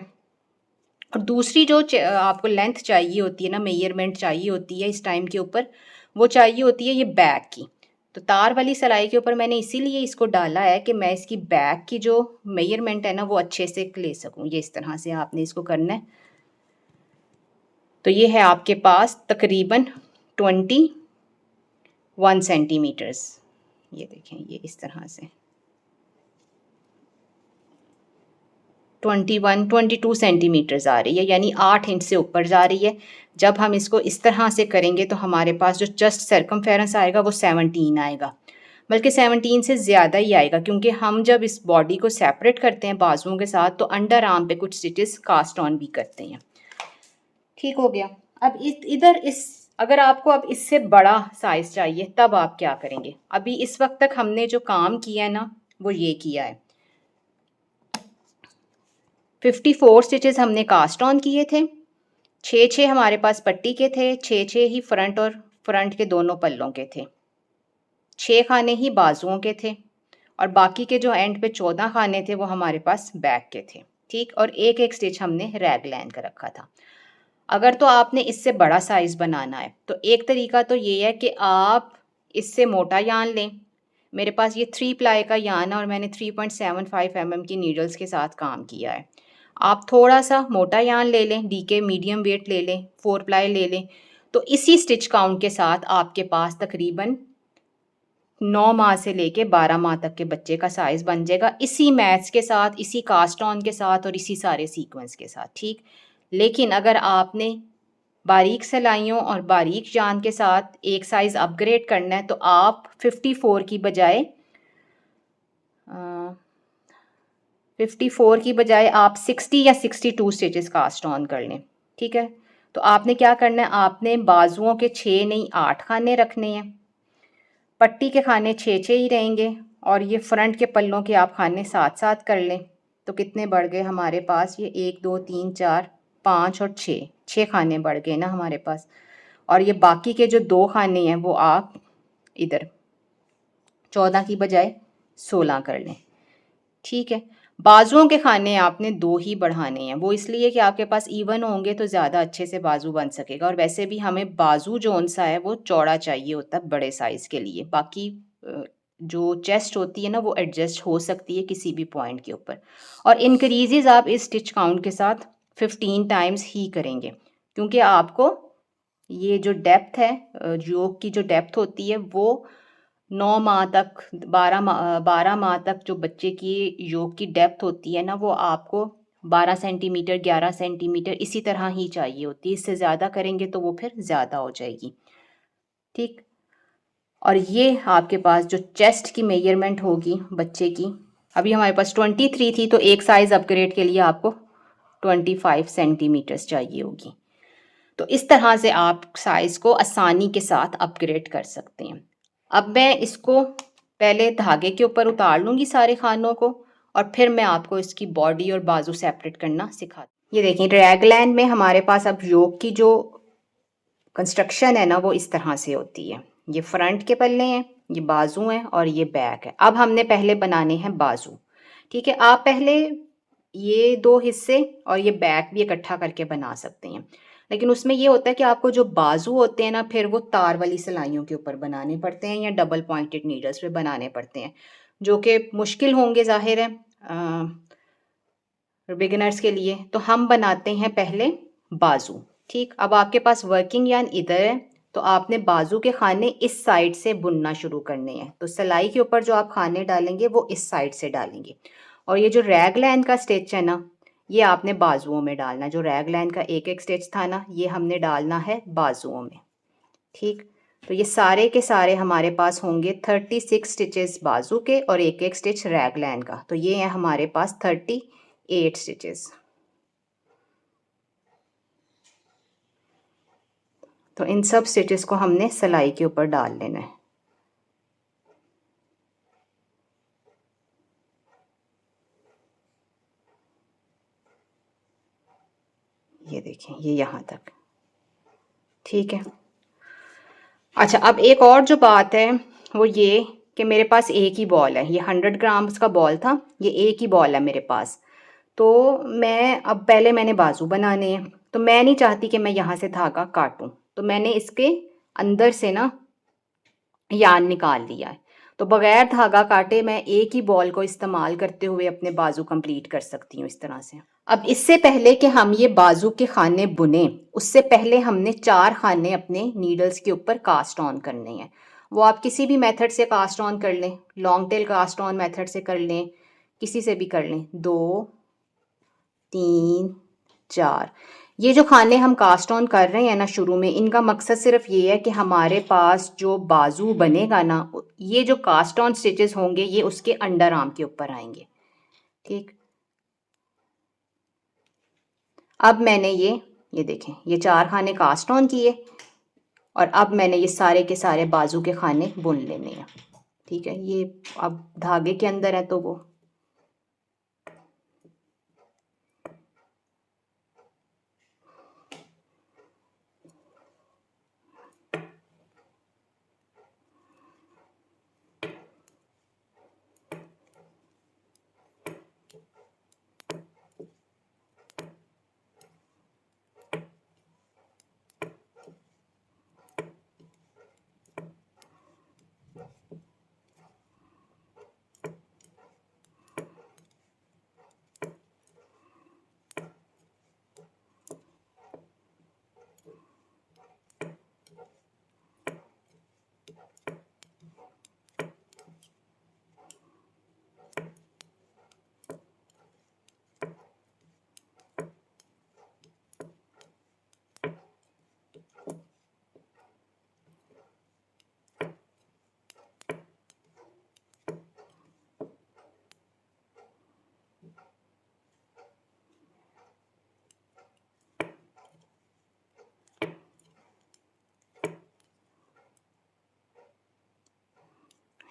और दूसरी जो आपको लेंथ चाहिए होती है ना, मेजरमेंट चाहिए होती है इस टाइम के ऊपर, वो चाहिए होती है ये बैक की। तो तार वाली सिलाई के ऊपर मैंने इसीलिए इसको डाला है कि मैं इसकी बैक की जो मेजरमेंट है ना वो अच्छे से ले सकूं। ये इस तरह से आपने इसको करना है। तो ये है आपके पास तकरीबन 21 सेंटीमीटर्स। ये देखें, ये इस तरह से 22 सेंटीमीटर्स आ रही है, यानी 8 इंच से ऊपर जा रही है। जब हम इसको इस तरह से करेंगे तो हमारे पास जो चेस्ट सर्कमफेरेंस आएगा वो 17 आएगा, बल्कि 17 से ज़्यादा ही आएगा, क्योंकि हम जब इस बॉडी को सेपरेट करते हैं बाजुओं के साथ तो अंडर आर्म पे कुछ स्टिचेस कास्ट ऑन भी करते हैं। ठीक हो गया। अब इस अगर आपको अब इससे बड़ा साइज़ चाहिए तब आप क्या करेंगे? अभी इस वक्त तक हमने जो काम किया है ना वो ये किया है, 54 स्टिचेस हमने कास्ट ऑन किए थे, 6 हमारे पास पट्टी के थे, 6 ही फ्रंट और फ्रंट के दोनों पल्लों के थे, 6 खाने ही बाजुओं के थे, और बाकी के जो एंड पे 14 खाने थे वो हमारे पास बैक के थे। ठीक, और एक एक स्टिच हमने रैगलाइन का रखा था। अगर तो आपने इससे बड़ा साइज़ बनाना है तो एक तरीका तो ये है कि आप इससे मोटा यान लें। मेरे पास ये 3 प्लाई का यान है और मैंने 3.75 mm की नीडल्स के साथ काम किया है। आप थोड़ा सा मोटा यान ले लें, डीके मीडियम वेट ले लें, 4 प्लाई ले लें, तो इसी स्टिच काउंट के साथ आपके पास तकरीबन 9 माह से लेके 12 माह तक के बच्चे का साइज़ बन जाएगा, इसी मैथ्स के साथ, इसी कास्ट ऑन के साथ और इसी सारे सीक्वेंस के साथ। ठीक, लेकिन अगर आपने बारीक सिलाइयों और बारीक जान के साथ एक साइज़ अपग्रेड करना है तो आप 54 की बजाय 54 की बजाय आप 60 या 62 स्टिचेस कास्ट ऑन कर लें। ठीक है, तो आपने क्या करना है, आपने बाजुओं के 6 नहीं 8 खाने रखने हैं, पट्टी के खाने 6 ही रहेंगे, और ये फ्रंट के पल्लों के आप खाने 7 कर लें। तो कितने बढ़ गए हमारे पास? ये 1 2 3 4 5 और 6 खाने बढ़ गए ना हमारे पास। और ये बाकी के जो 2 खाने हैं वो आप इधर 14 की बजाय 16 कर लें। ठीक है, बाजुओं के खाने आपने 2 ही बढ़ाने हैं, वो इसलिए कि आपके पास इवन होंगे तो ज़्यादा अच्छे से बाजू बन सकेगा, और वैसे भी हमें बाजू जोन सा है वो चौड़ा चाहिए होता है बड़े साइज़ के लिए। बाकी जो चेस्ट होती है ना वो एडजस्ट हो सकती है किसी भी पॉइंट के ऊपर। और इंक्रीजेज आप इस स्टिच काउंट के साथ 15 टाइम्स ही करेंगे, क्योंकि आपको ये जो डेप्थ है, योक की जो डेप्थ होती है वो 9 माह तक 12 माह तक जो बच्चे की योक की डेप्थ होती है ना वो आपको 12 सेंटीमीटर 11 सेंटीमीटर इसी तरह ही चाहिए होती है। इससे ज़्यादा करेंगे तो वो फिर ज़्यादा हो जाएगी। ठीक, और ये आपके पास जो चेस्ट की मेजरमेंट होगी बच्चे की, अभी हमारे पास 23 थी तो एक साइज़ अपग्रेड के लिए आपको 25 सेंटीमीटर्स चाहिए होगी। तो इस तरह से आप साइज़ को आसानी के साथ अपग्रेड कर सकते हैं। अब मैं इसको पहले धागे के ऊपर उतार लूँगी सारे खानों को, और फिर मैं आपको इसकी बॉडी और बाजू सेपरेट करना सिखाती। ये देखिए, रैगलाइन में हमारे पास अब योक की जो कंस्ट्रक्शन है ना वो इस तरह से होती है। ये फ्रंट के पल्ले हैं, ये बाजू हैं और ये बैक है। अब हमने पहले बनाने हैं बाजू। ठीक है, आप पहले ये 2 हिस्से और ये बैक भी इकट्ठा करके बना सकते हैं, लेकिन उसमें ये होता है कि आपको जो बाजू होते हैं ना फिर वो तार वाली सिलाइयों के ऊपर बनाने पड़ते हैं या डबल पॉइंटेड नीडल्स पे बनाने पड़ते हैं, जो कि मुश्किल होंगे ज़ाहिर है बिगिनर्स के लिए। तो हम बनाते हैं पहले बाजू। ठीक, अब आपके पास वर्किंग यान इधर है तो आपने बाजू के खाने इस साइड से बुनना शुरू करने हैं। तो सिलाई के ऊपर जो आप खाने डालेंगे वो इस साइड से डालेंगे, और ये जो रैग लाइन का स्टिच है ना ये आपने बाजुओं में डालना। जो रैग लाइन का एक एक स्टिच था ना ये हमने डालना है बाजुओं में। ठीक, तो ये सारे के सारे हमारे पास होंगे 36 स्टिचेस बाजू के और एक एक स्टिच रैग लाइन का, तो ये है हमारे पास 38 स्टिचेस। तो इन सब स्टिचेस को हमने सिलाई के ऊपर डाल लेना है। ये देखें, ये यहाँ तक। ठीक है, अच्छा अब एक और जो बात है वो ये कि मेरे पास एक ही बॉल है, ये 100 ग्राम्स का बॉल था, ये एक ही बॉल है मेरे पास। तो मैं अब पहले मैंने बाजू बनाने हैं, तो मैं नहीं चाहती कि मैं यहाँ से धागा काटूं, तो मैंने इसके अंदर से ना यान निकाल लिया है। तो बगैर धागा काटे मैं एक ही बॉल को इस्तेमाल करते हुए अपने बाजू कंप्लीट कर सकती हूँ इस तरह से। अब इससे पहले कि हम ये बाजू के खाने बुने, उससे पहले हमने 4 खाने अपने नीडल्स के ऊपर कास्ट ऑन करने हैं। वो आप किसी भी मेथड से कास्ट ऑन कर लें, long tail cast on method से कर लें, किसी से भी कर लें। 2 3 4 ये जो खाने हम कास्ट ऑन कर रहे हैं ना शुरू में, इनका मकसद सिर्फ ये है कि हमारे पास जो बाजू बनेगा ना, ये जो कास्ट ऑन स्टिचेस होंगे ये उसके अंडर आर्म के ऊपर आएंगे। ठीक, अब मैंने ये देखें, ये 4 खाने कास्ट ऑन किए और अब मैंने ये सारे के सारे बाजू के खाने बुन लेने हैं। ठीक है, ये अब धागे के अंदर है तो वो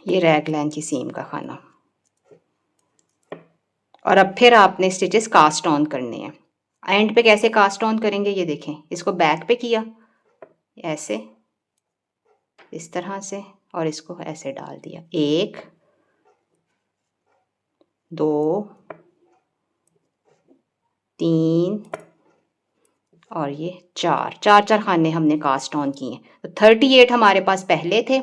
ये रैगलाइन की सीम का खाना। और अब फिर आपने स्टिचेस कास्ट ऑन करने हैं। एंड पे कैसे कास्ट ऑन करेंगे ये देखें, इसको बैक पे किया ऐसे, इस तरह से, और इसको ऐसे डाल दिया। 1 2 3 और ये 4 4 खाने हमने कास्ट ऑन किए। तो 38 हमारे पास पहले थे,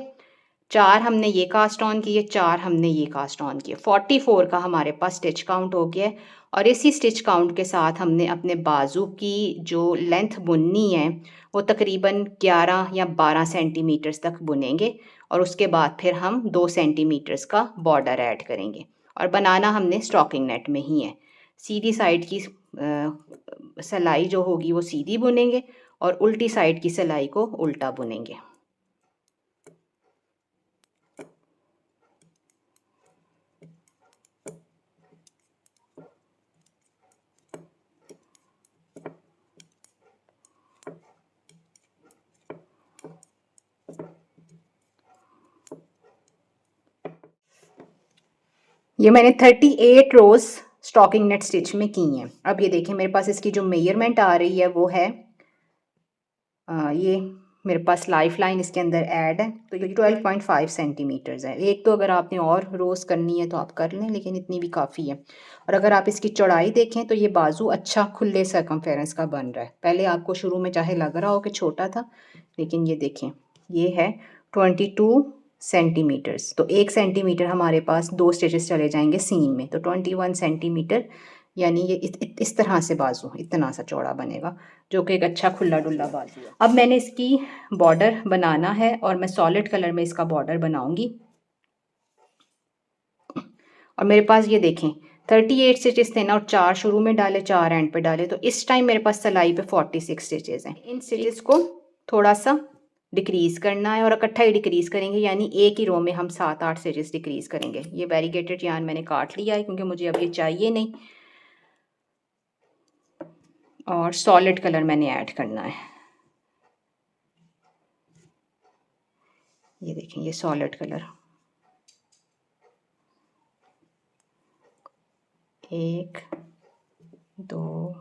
4 हमने ये कास्ट ऑन किए, 4 हमने ये कास्ट ऑन किए। 44 का हमारे पास स्टिच काउंट हो गया है। और इसी स्टिच काउंट के साथ हमने अपने बाजू की जो लेंथ बुननी है वो तकरीबन 11 या 12 सेंटीमीटर्स तक बुनेंगे। और उसके बाद फिर हम 2 सेंटीमीटर्स का बॉर्डर ऐड करेंगे। और बनाना हमने स्टॉकिंग नेट में ही है। सीधी साइड की सिलाई जो होगी वो सीधी बुनेंगे और उल्टी साइड की सिलाई को उल्टा बुनेंगे। ये मैंने 38 रोज स्टॉकिंग नेट स्टिच में की हैं। अब ये देखें, मेरे पास इसकी जो मेजरमेंट आ रही है वो है ये मेरे पास लाइफ लाइन इसके अंदर ऐड है, तो ये 12.5 सेंटीमीटर्स है। एक तो अगर आपने और रोज़ करनी है तो आप कर लें, लेकिन इतनी भी काफ़ी है। और अगर आप इसकी चौड़ाई देखें तो ये बाजू अच्छा खुले सरकमफेरेंस का बन रहा है। पहले आपको शुरू में चाहे लग रहा हो कि छोटा था, लेकिन ये देखें ये है 22 सेंटीमीटर्स। तो 1 सेंटीमीटर हमारे पास 2 स्टिचेस चले जाएंगे सीम में, तो 21 सेंटीमीटर, यानी ये इस तरह से बाजू इतना सा चौड़ा बनेगा, जो कि एक अच्छा खुला डुल्ला बाजू है। अब मैंने इसकी बॉर्डर बनाना है और मैं सॉलिड कलर में इसका बॉर्डर बनाऊंगी। और मेरे पास ये देखें 38 स्टिचेस थे ना, और 4 शुरू में डाले, 4 एंड पे डाले, तो इस टाइम मेरे पास सिलाई पे 46 स्टिचेस हैं। इन स्टिचेस को थोड़ा सा डिक्रीज़ करना है और इकट्ठा ही डिक्रीज़ करेंगे, यानी एक ही रो में हम 7-8 स्टिचेस डिक्रीज़ करेंगे। ये वेरीगेटेड यार्न मैंने काट लिया है क्योंकि मुझे अब ये चाहिए नहीं। और सॉलिड कलर मैंने ऐड करना है। ये देखें, ये सॉलिड कलर, 1 2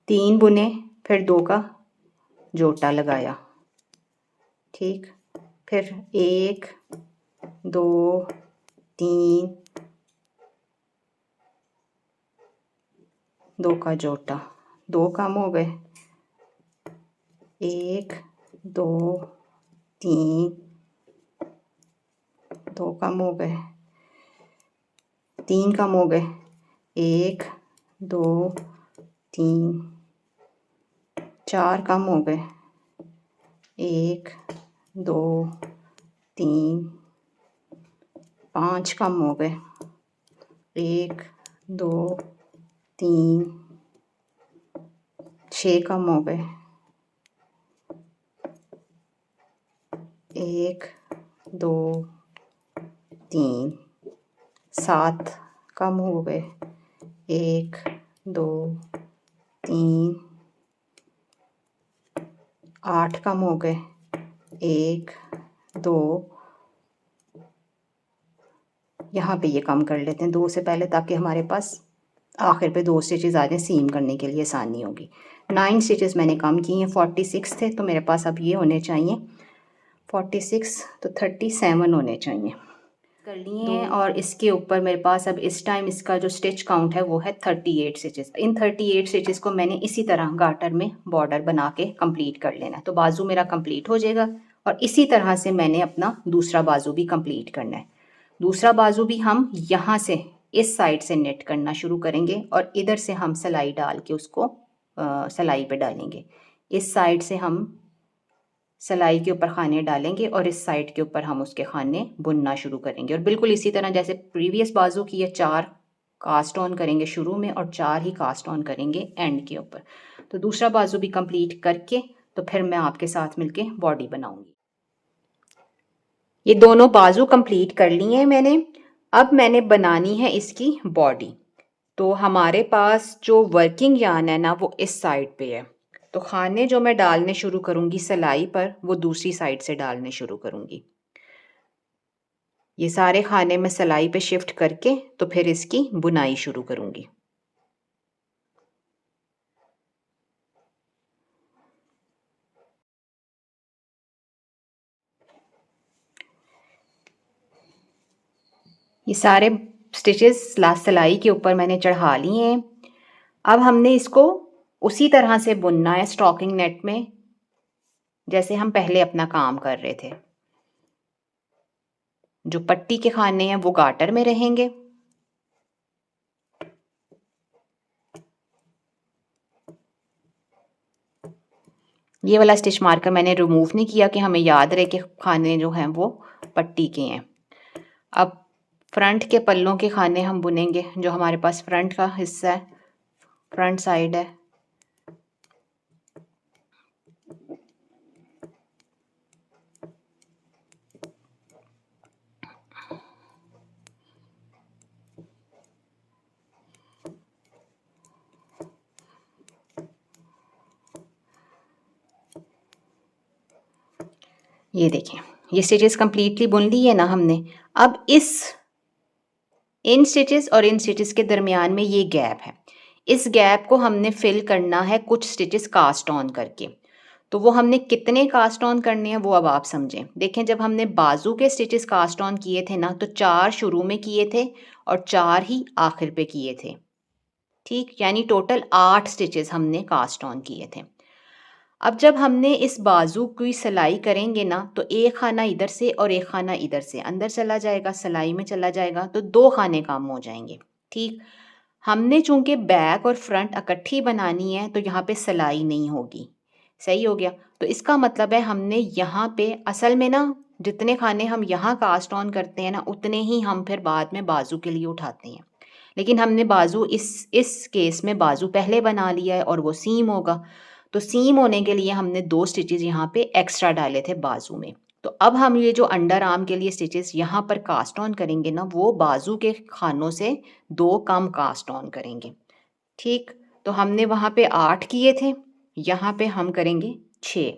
3 बुने, फिर 2 का जोटा लगाया। ठीक, फिर 1 2 3 2 का जोटा, 2 कम हो गए, 1 2 3 2 कम हो गए, 3 कम हो गए, 1 2 3 4 कम हो गए, 1 2 3 5 कम हो गए, 1 2 3 6 कम हो गए, 1 2 3 7 कम हो गए, 1 2 3 8 कम हो गए, 1 2 यहाँ पे ये कम कर लेते हैं 2 से पहले, ताकि हमारे पास आखिर पे 2 स्टिचेस आ जाएं, सीम करने के लिए आसानी होगी। 9 स्टिचेस मैंने कम किए हैं, 46 थे तो मेरे पास अब ये होने चाहिए 46 तो 37 होने चाहिए कर लिए हैं। और इसके ऊपर मेरे पास अब इस टाइम इसका जो स्टिच काउंट है वो है 38 स्टिचेस। इन 38 स्टिचेस को मैंने इसी तरह गार्टर में बॉर्डर बना के कंप्लीट कर लेना है, तो बाजू मेरा कंप्लीट हो जाएगा। और इसी तरह से मैंने अपना दूसरा बाजू भी कंप्लीट करना है। दूसरा बाजू भी हम यहाँ से इस साइड से नेट करना शुरू करेंगे और इधर से हम सिलाई डाल के उसको सिलाई पे डालेंगे। इस साइड से हम सिलाई के ऊपर खाने डालेंगे और इस साइड के ऊपर हम उसके खाने बुनना शुरू करेंगे। और बिल्कुल इसी तरह जैसे प्रीवियस बाजू की, ये 4 कास्ट ऑन करेंगे शुरू में और 4 ही कास्ट ऑन करेंगे एंड के ऊपर। तो दूसरा बाजू भी कंप्लीट करके तो फिर मैं आपके साथ मिलके बॉडी बनाऊंगी। ये दोनों बाजू कंप्लीट कर लिए हैं मैंने। अब मैंने बनानी है इसकी बॉडी। तो हमारे पास जो वर्किंग यार्न है ना वो इस साइड पे है, तो खाने जो मैं डालने शुरू करूँगी सिलाई पर वो दूसरी साइड से डालने शुरू करूँगी। ये सारे खाने मैं सिलाई पे शिफ्ट करके तो फिर इसकी बुनाई शुरू करूँगी। ये सारे स्टिचेस लास्ट सिलाई के ऊपर मैंने चढ़ा लिए हैं। अब हमने इसको उसी तरह से बुनना है स्टॉकिंग नेट में, जैसे हम पहले अपना काम कर रहे थे। जो पट्टी के खाने हैं वो गार्टर में रहेंगे। ये वाला स्टिच मार्कर मैंने रिमूव नहीं किया कि हमें याद रहे कि खाने जो हैं वो पट्टी के हैं। अब फ्रंट के पल्लों के खाने हम बुनेंगे, जो हमारे पास फ्रंट का हिस्सा है, फ्रंट साइड है। ये देखें, ये स्टिचेस कंप्लीटली बुन ली है ना हमने। अब इन स्टिचेस और इन स्टिचेस के दरमियान में ये गैप है, इस गैप को हमने फिल करना है कुछ स्टिचेस कास्ट ऑन करके। तो वो हमने कितने कास्ट ऑन करने हैं वो अब आप समझें। देखें, जब हमने बाजू के स्टिचेस कास्ट ऑन किए थे ना तो 4 शुरू में किए थे और 4 ही आखिर पे किए थे। ठीक, यानी टोटल 8 स्टिचेस हमने कास्ट ऑन किए थे। अब जब हमने इस बाजू की सिलाई करेंगे ना तो एक खाना इधर से और एक खाना इधर से अंदर चला जाएगा, सिलाई में चला जाएगा, तो 2 खाने कम हो जाएंगे। ठीक, हमने चूंकि बैक और फ्रंट इकट्ठी बनानी है तो यहाँ पे सिलाई नहीं होगी। सही हो गया। तो इसका मतलब है हमने यहाँ पे असल में ना जितने खाने हम यहाँ कास्ट ऑन करते हैं ना उतने ही हम फिर बाद में बाजू के लिए उठाते हैं। लेकिन हमने बाजू इस केस में बाजू पहले बना लिया है और वो सीम होगा। तो सीम होने के लिए हमने 2 स्टिचेस यहाँ पे एक्स्ट्रा डाले थे बाजू में। तो अब हम ये जो अंडर आर्म के लिए स्टिचेस यहाँ पर कास्ट ऑन करेंगे ना वो बाजू के खानों से 2 कम कास्ट ऑन करेंगे। ठीक, तो हमने वहाँ पे 8 किए थे, यहाँ पे हम करेंगे 6।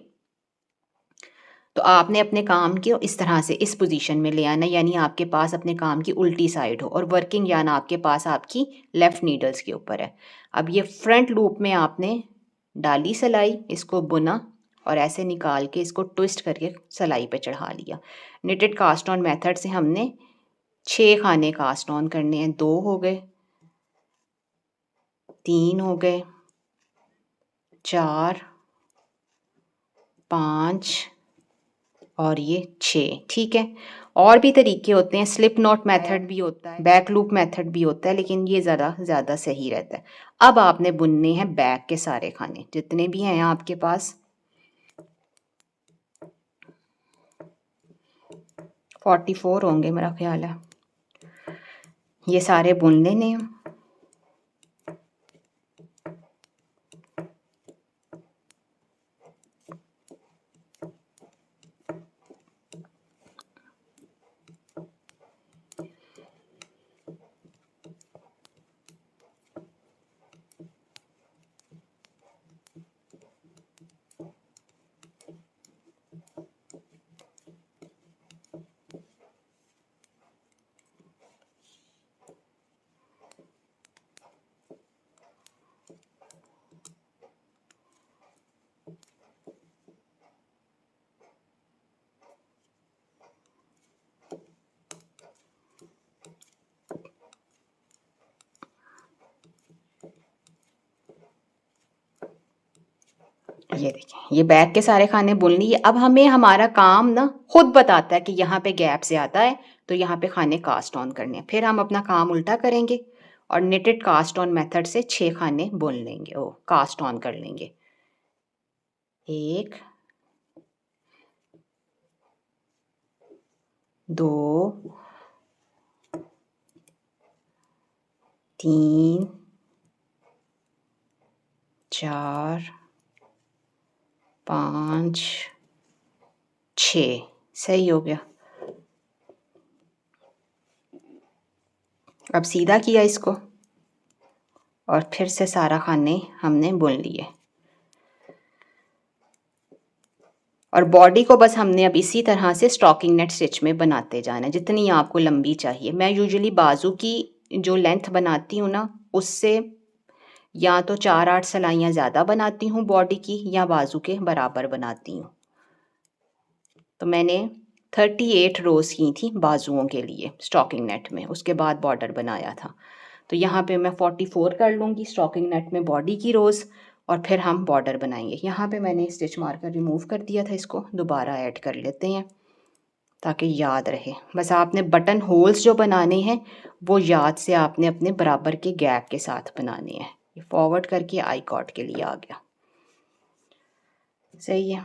तो आपने अपने काम को इस तरह से इस पोजीशन में ले आना, यानी आपके पास अपने काम की उल्टी साइड हो और वर्किंग यार्न आपके पास आपकी लेफ़्ट नीडल्स के ऊपर है। अब ये फ्रंट लूप में आपने डाली सिलाई, इसको बुना और ऐसे निकाल के इसको ट्विस्ट करके सिलाई पे चढ़ा लिया। निटेड कास्ट ऑन मेथड से हमने 6 खाने कास्ट ऑन करने हैं। 2 हो गए, 3 हो गए, 4 5 और ये 6, ठीक है। और भी तरीके होते हैं, स्लिप नॉट मेथड भी होता है, बैक लूप मेथड भी होता है, लेकिन ये ज़्यादा सही रहता है। अब आपने बुनने हैं बैक के सारे खाने जितने भी हैं आपके पास, 44 होंगे मेरा ख्याल है, ये सारे बुन लेने हैं। ये देखें, ये बैक के सारे खाने बुन लिए। अब हमें हमारा काम ना खुद बताता है कि यहाँ पे गैप से आता है, तो यहाँ पे खाने कास्ट ऑन करने हैं। फिर हम अपना काम उल्टा करेंगे और निटेड कास्ट ऑन मेथड से 6 खाने बुन लेंगे, ओ कास्ट ऑन कर लेंगे। 1 2 3 4 5 6, सही हो गया। अब सीधा किया इसको और फिर से सारा खाने हमने बुन लिए, और बॉडी को बस हमने अब इसी तरह से स्टॉकिंग नेट स्टिच में बनाते जाना है, जितनी आपको लंबी चाहिए। मैं यूजुअली बाजू की जो लेंथ बनाती हूँ ना, उससे या तो 4-8 सिलाइयाँ ज़्यादा बनाती हूँ बॉडी की, या बाजू के बराबर बनाती हूँ। तो मैंने 38 रोज़ की थी बाजुओं के लिए स्टॉकिंग नेट में, उसके बाद बॉर्डर बनाया था। तो यहाँ पे मैं 44 कर लूँगी स्टॉकिंग नेट में बॉडी की रोज़, और फिर हम बॉर्डर बनाएंगे। यहाँ पे मैंने स्टिच मार्कर रिमूव कर दिया था, इसको दोबारा ऐड कर लेते हैं ताकि याद रहे। बस आपने बटन होल्स जो बनाने हैं वो याद से आपने अपने बराबर के गैप के साथ बनाने हैं। ये फॉरवर्ड करके आई कॉट के लिए आ गया, सही है।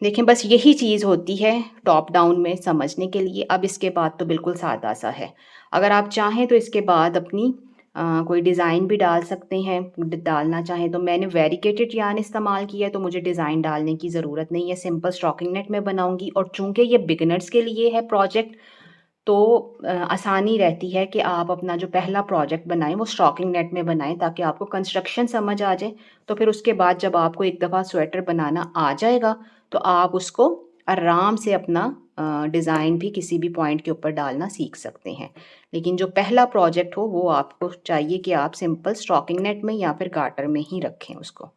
देखें, बस यही चीज़ होती है टॉप डाउन में समझने के लिए। अब इसके बाद तो बिल्कुल सादा सा है। अगर आप चाहें तो इसके बाद अपनी कोई डिज़ाइन भी डाल सकते हैं, डालना चाहें तो। मैंने वेरिकेटेड यार्न इस्तेमाल किया है, तो मुझे डिज़ाइन डालने की ज़रूरत नहीं है, सिंपल स्टॉकिंग नेट में बनाऊंगी। और चूंकि ये बिगनर्स के लिए है प्रोजेक्ट, तो आसानी रहती है कि आप अपना जो पहला प्रोजेक्ट बनाएं वो स्टॉकिंग नेट में बनाएं, ताकि आपको कंस्ट्रक्शन समझ आ जाए। तो फिर उसके बाद जब आपको एक दफ़ा स्वेटर बनाना आ जाएगा, तो आप उसको आराम से अपना डिज़ाइन भी किसी भी पॉइंट के ऊपर डालना सीख सकते हैं। लेकिन जो पहला प्रोजेक्ट हो वो आपको चाहिए कि आप सिंपल स्टॉकिंग नेट में या फिर गार्टर में ही रखें उसको।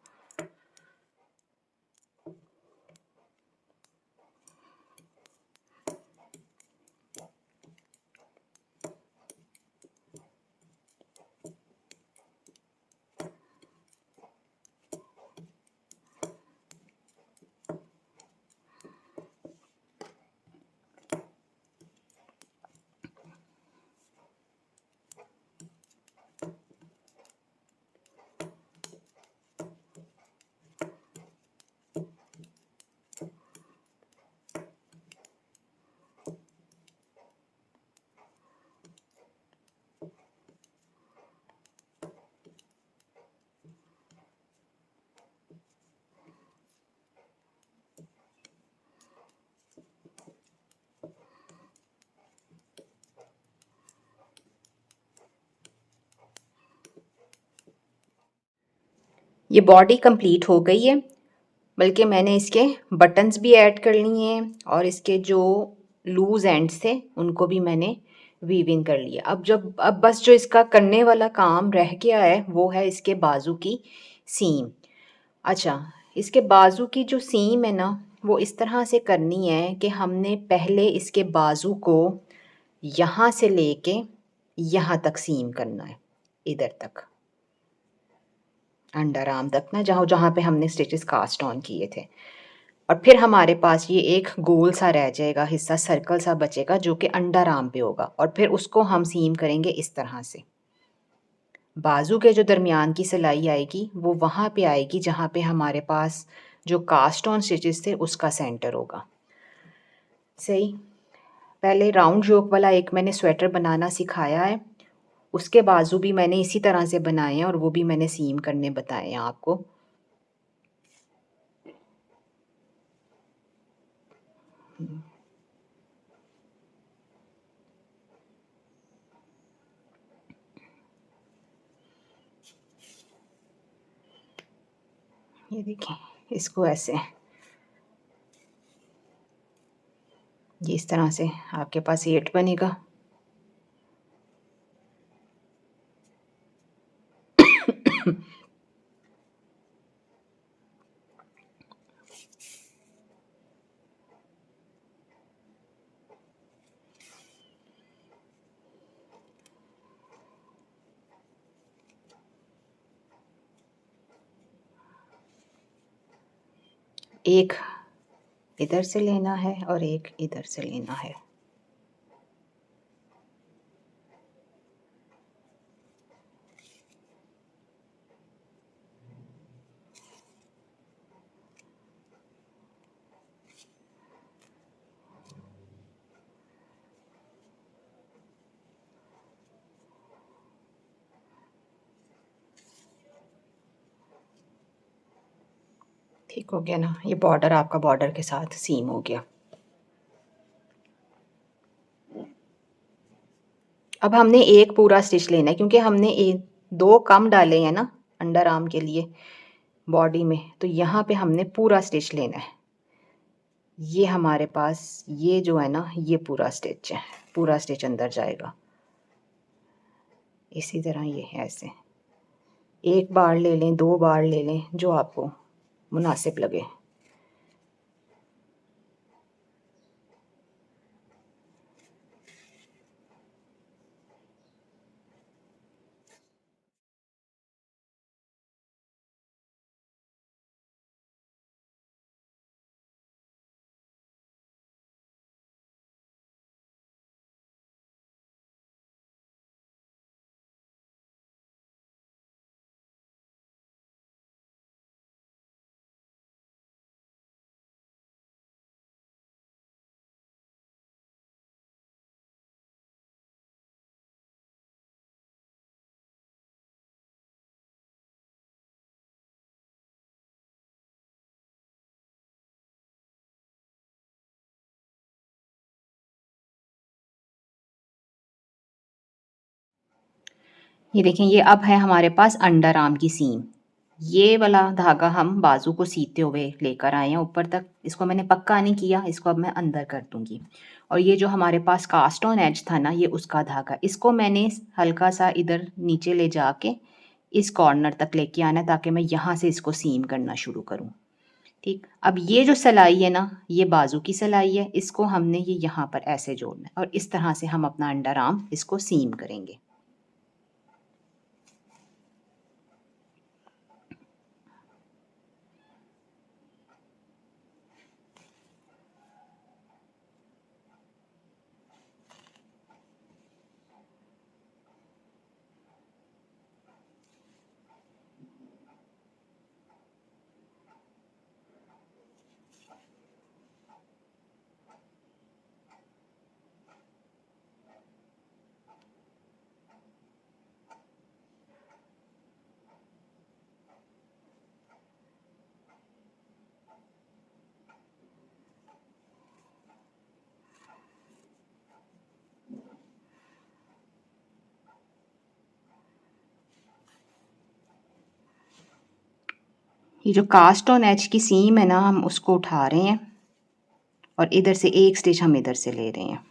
ये बॉडी कंप्लीट हो गई है, बल्कि मैंने इसके बटन्स भी ऐड कर लिए हैं, और इसके जो लूज़ एंड्स थे उनको भी मैंने वीविंग कर लिया। अब बस जो इसका करने वाला काम रह गया है वो है इसके बाजू की सीम। अच्छा, इसके बाजू की जो सीम है ना, वो इस तरह से करनी है कि हमने पहले इसके बाजू को यहाँ से लेके यहाँ तक सीम करना है, इधर तक अंडर आर्म तक ना, जहाँ जहाँ पे हमने स्टिचेस कास्ट ऑन किए थे। और फिर हमारे पास ये एक गोल सा रह जाएगा हिस्सा, सर्कल सा बचेगा जो कि अंडर आर्म पे होगा, और फिर उसको हम सीम करेंगे इस तरह से। बाजू के जो दरमियान की सिलाई आएगी वो वहाँ पे आएगी जहाँ पे हमारे पास जो कास्ट ऑन स्टिचेस थे उसका सेंटर होगा। सही। पहले राउंड योक वाला एक मैंने स्वेटर बनाना सिखाया है, उसके बाजू भी मैंने इसी तरह से बनाए हैं और वो भी मैंने सीम करने बताए हैं आपको। ये देखें, इसको ऐसे, ये इस तरह से आपके पास 8 बनेगा। एक इधर से लेना है और एक इधर से लेना है। ठीक हो गया ना, ये बॉर्डर आपका बॉर्डर के साथ सीम हो गया। अब हमने एक पूरा स्टिच लेना है क्योंकि हमने एक दो कम डाले हैं ना अंडर आर्म के लिए बॉडी में, तो यहाँ पे हमने पूरा स्टिच लेना है। ये हमारे पास ये जो है ना ये पूरा स्टिच है, पूरा स्टिच अंदर जाएगा। इसी तरह ये है ऐसे, एक बार ले लें, दो बार ले लें, जो आपको मुनासिब लगे। ये देखें, ये अब है हमारे पास अंडर आर्म की सीम। ये वाला धागा हम बाजू को सीते हुए लेकर आए हैं ऊपर तक, इसको मैंने पक्का नहीं किया, इसको अब मैं अंदर कर दूंगी। और ये जो हमारे पास कास्ट ऑन एज था ना, ये उसका धागा, इसको मैंने हल्का सा इधर नीचे ले जाके इस कॉर्नर तक लेके आना है ताकि मैं यहाँ से इसको सीम करना शुरू करूँ। ठीक, अब ये जो सिलाई है ना, ये बाजू की सिलाई है, इसको हमने ये यहाँ पर ऐसे जोड़ना है और इस तरह से हम अपना अंडर आर्म इसको सीम करेंगे। ये जो कास्ट ऑन एज की सीम है ना, हम उसको उठा रहे हैं और इधर से एक स्टिच हम इधर से ले रहे हैं।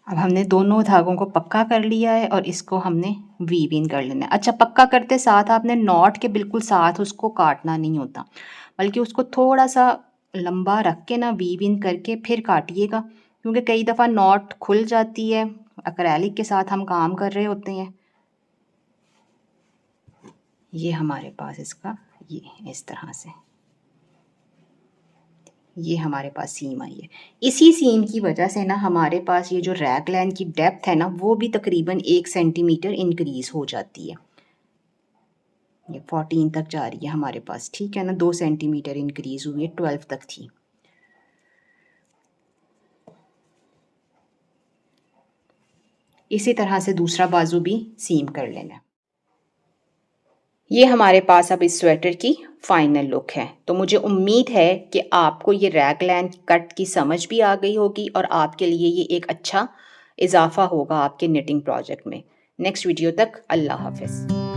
अब हमने दोनों धागों को पक्का कर लिया है और इसको हमने वीव इन कर लेना है। अच्छा, पक्का करते साथ आपने नॉट के बिल्कुल साथ उसको काटना नहीं होता, बल्कि उसको थोड़ा सा लंबा रख के ना वीव इन करके फिर काटिएगा, क्योंकि कई दफ़ा नॉट खुल जाती है। एक्रेलिक के साथ हम काम कर रहे होते हैं। ये हमारे पास इसका ये इस तरह से ये हमारे पास सीम आई है। इसी सीम की वजह से ना हमारे पास ये जो रैग लाइन की डेप्थ है ना वो भी तकरीबन 1 सेंटीमीटर इंक्रीज़ हो जाती है। ये 14 तक जा रही है हमारे पास, ठीक है ना, 2 सेंटीमीटर इंक्रीज़ हुई है, 12 तक थी। इसी तरह से दूसरा बाजू भी सीम कर लेना। ये हमारे पास अब इस स्वेटर की फाइनल लुक है। तो मुझे उम्मीद है कि आपको ये रैगलाइन कट की समझ भी आ गई होगी और आपके लिए ये एक अच्छा इजाफा होगा आपके निटिंग प्रोजेक्ट में। नेक्स्ट वीडियो तक अल्लाह हाफिज़।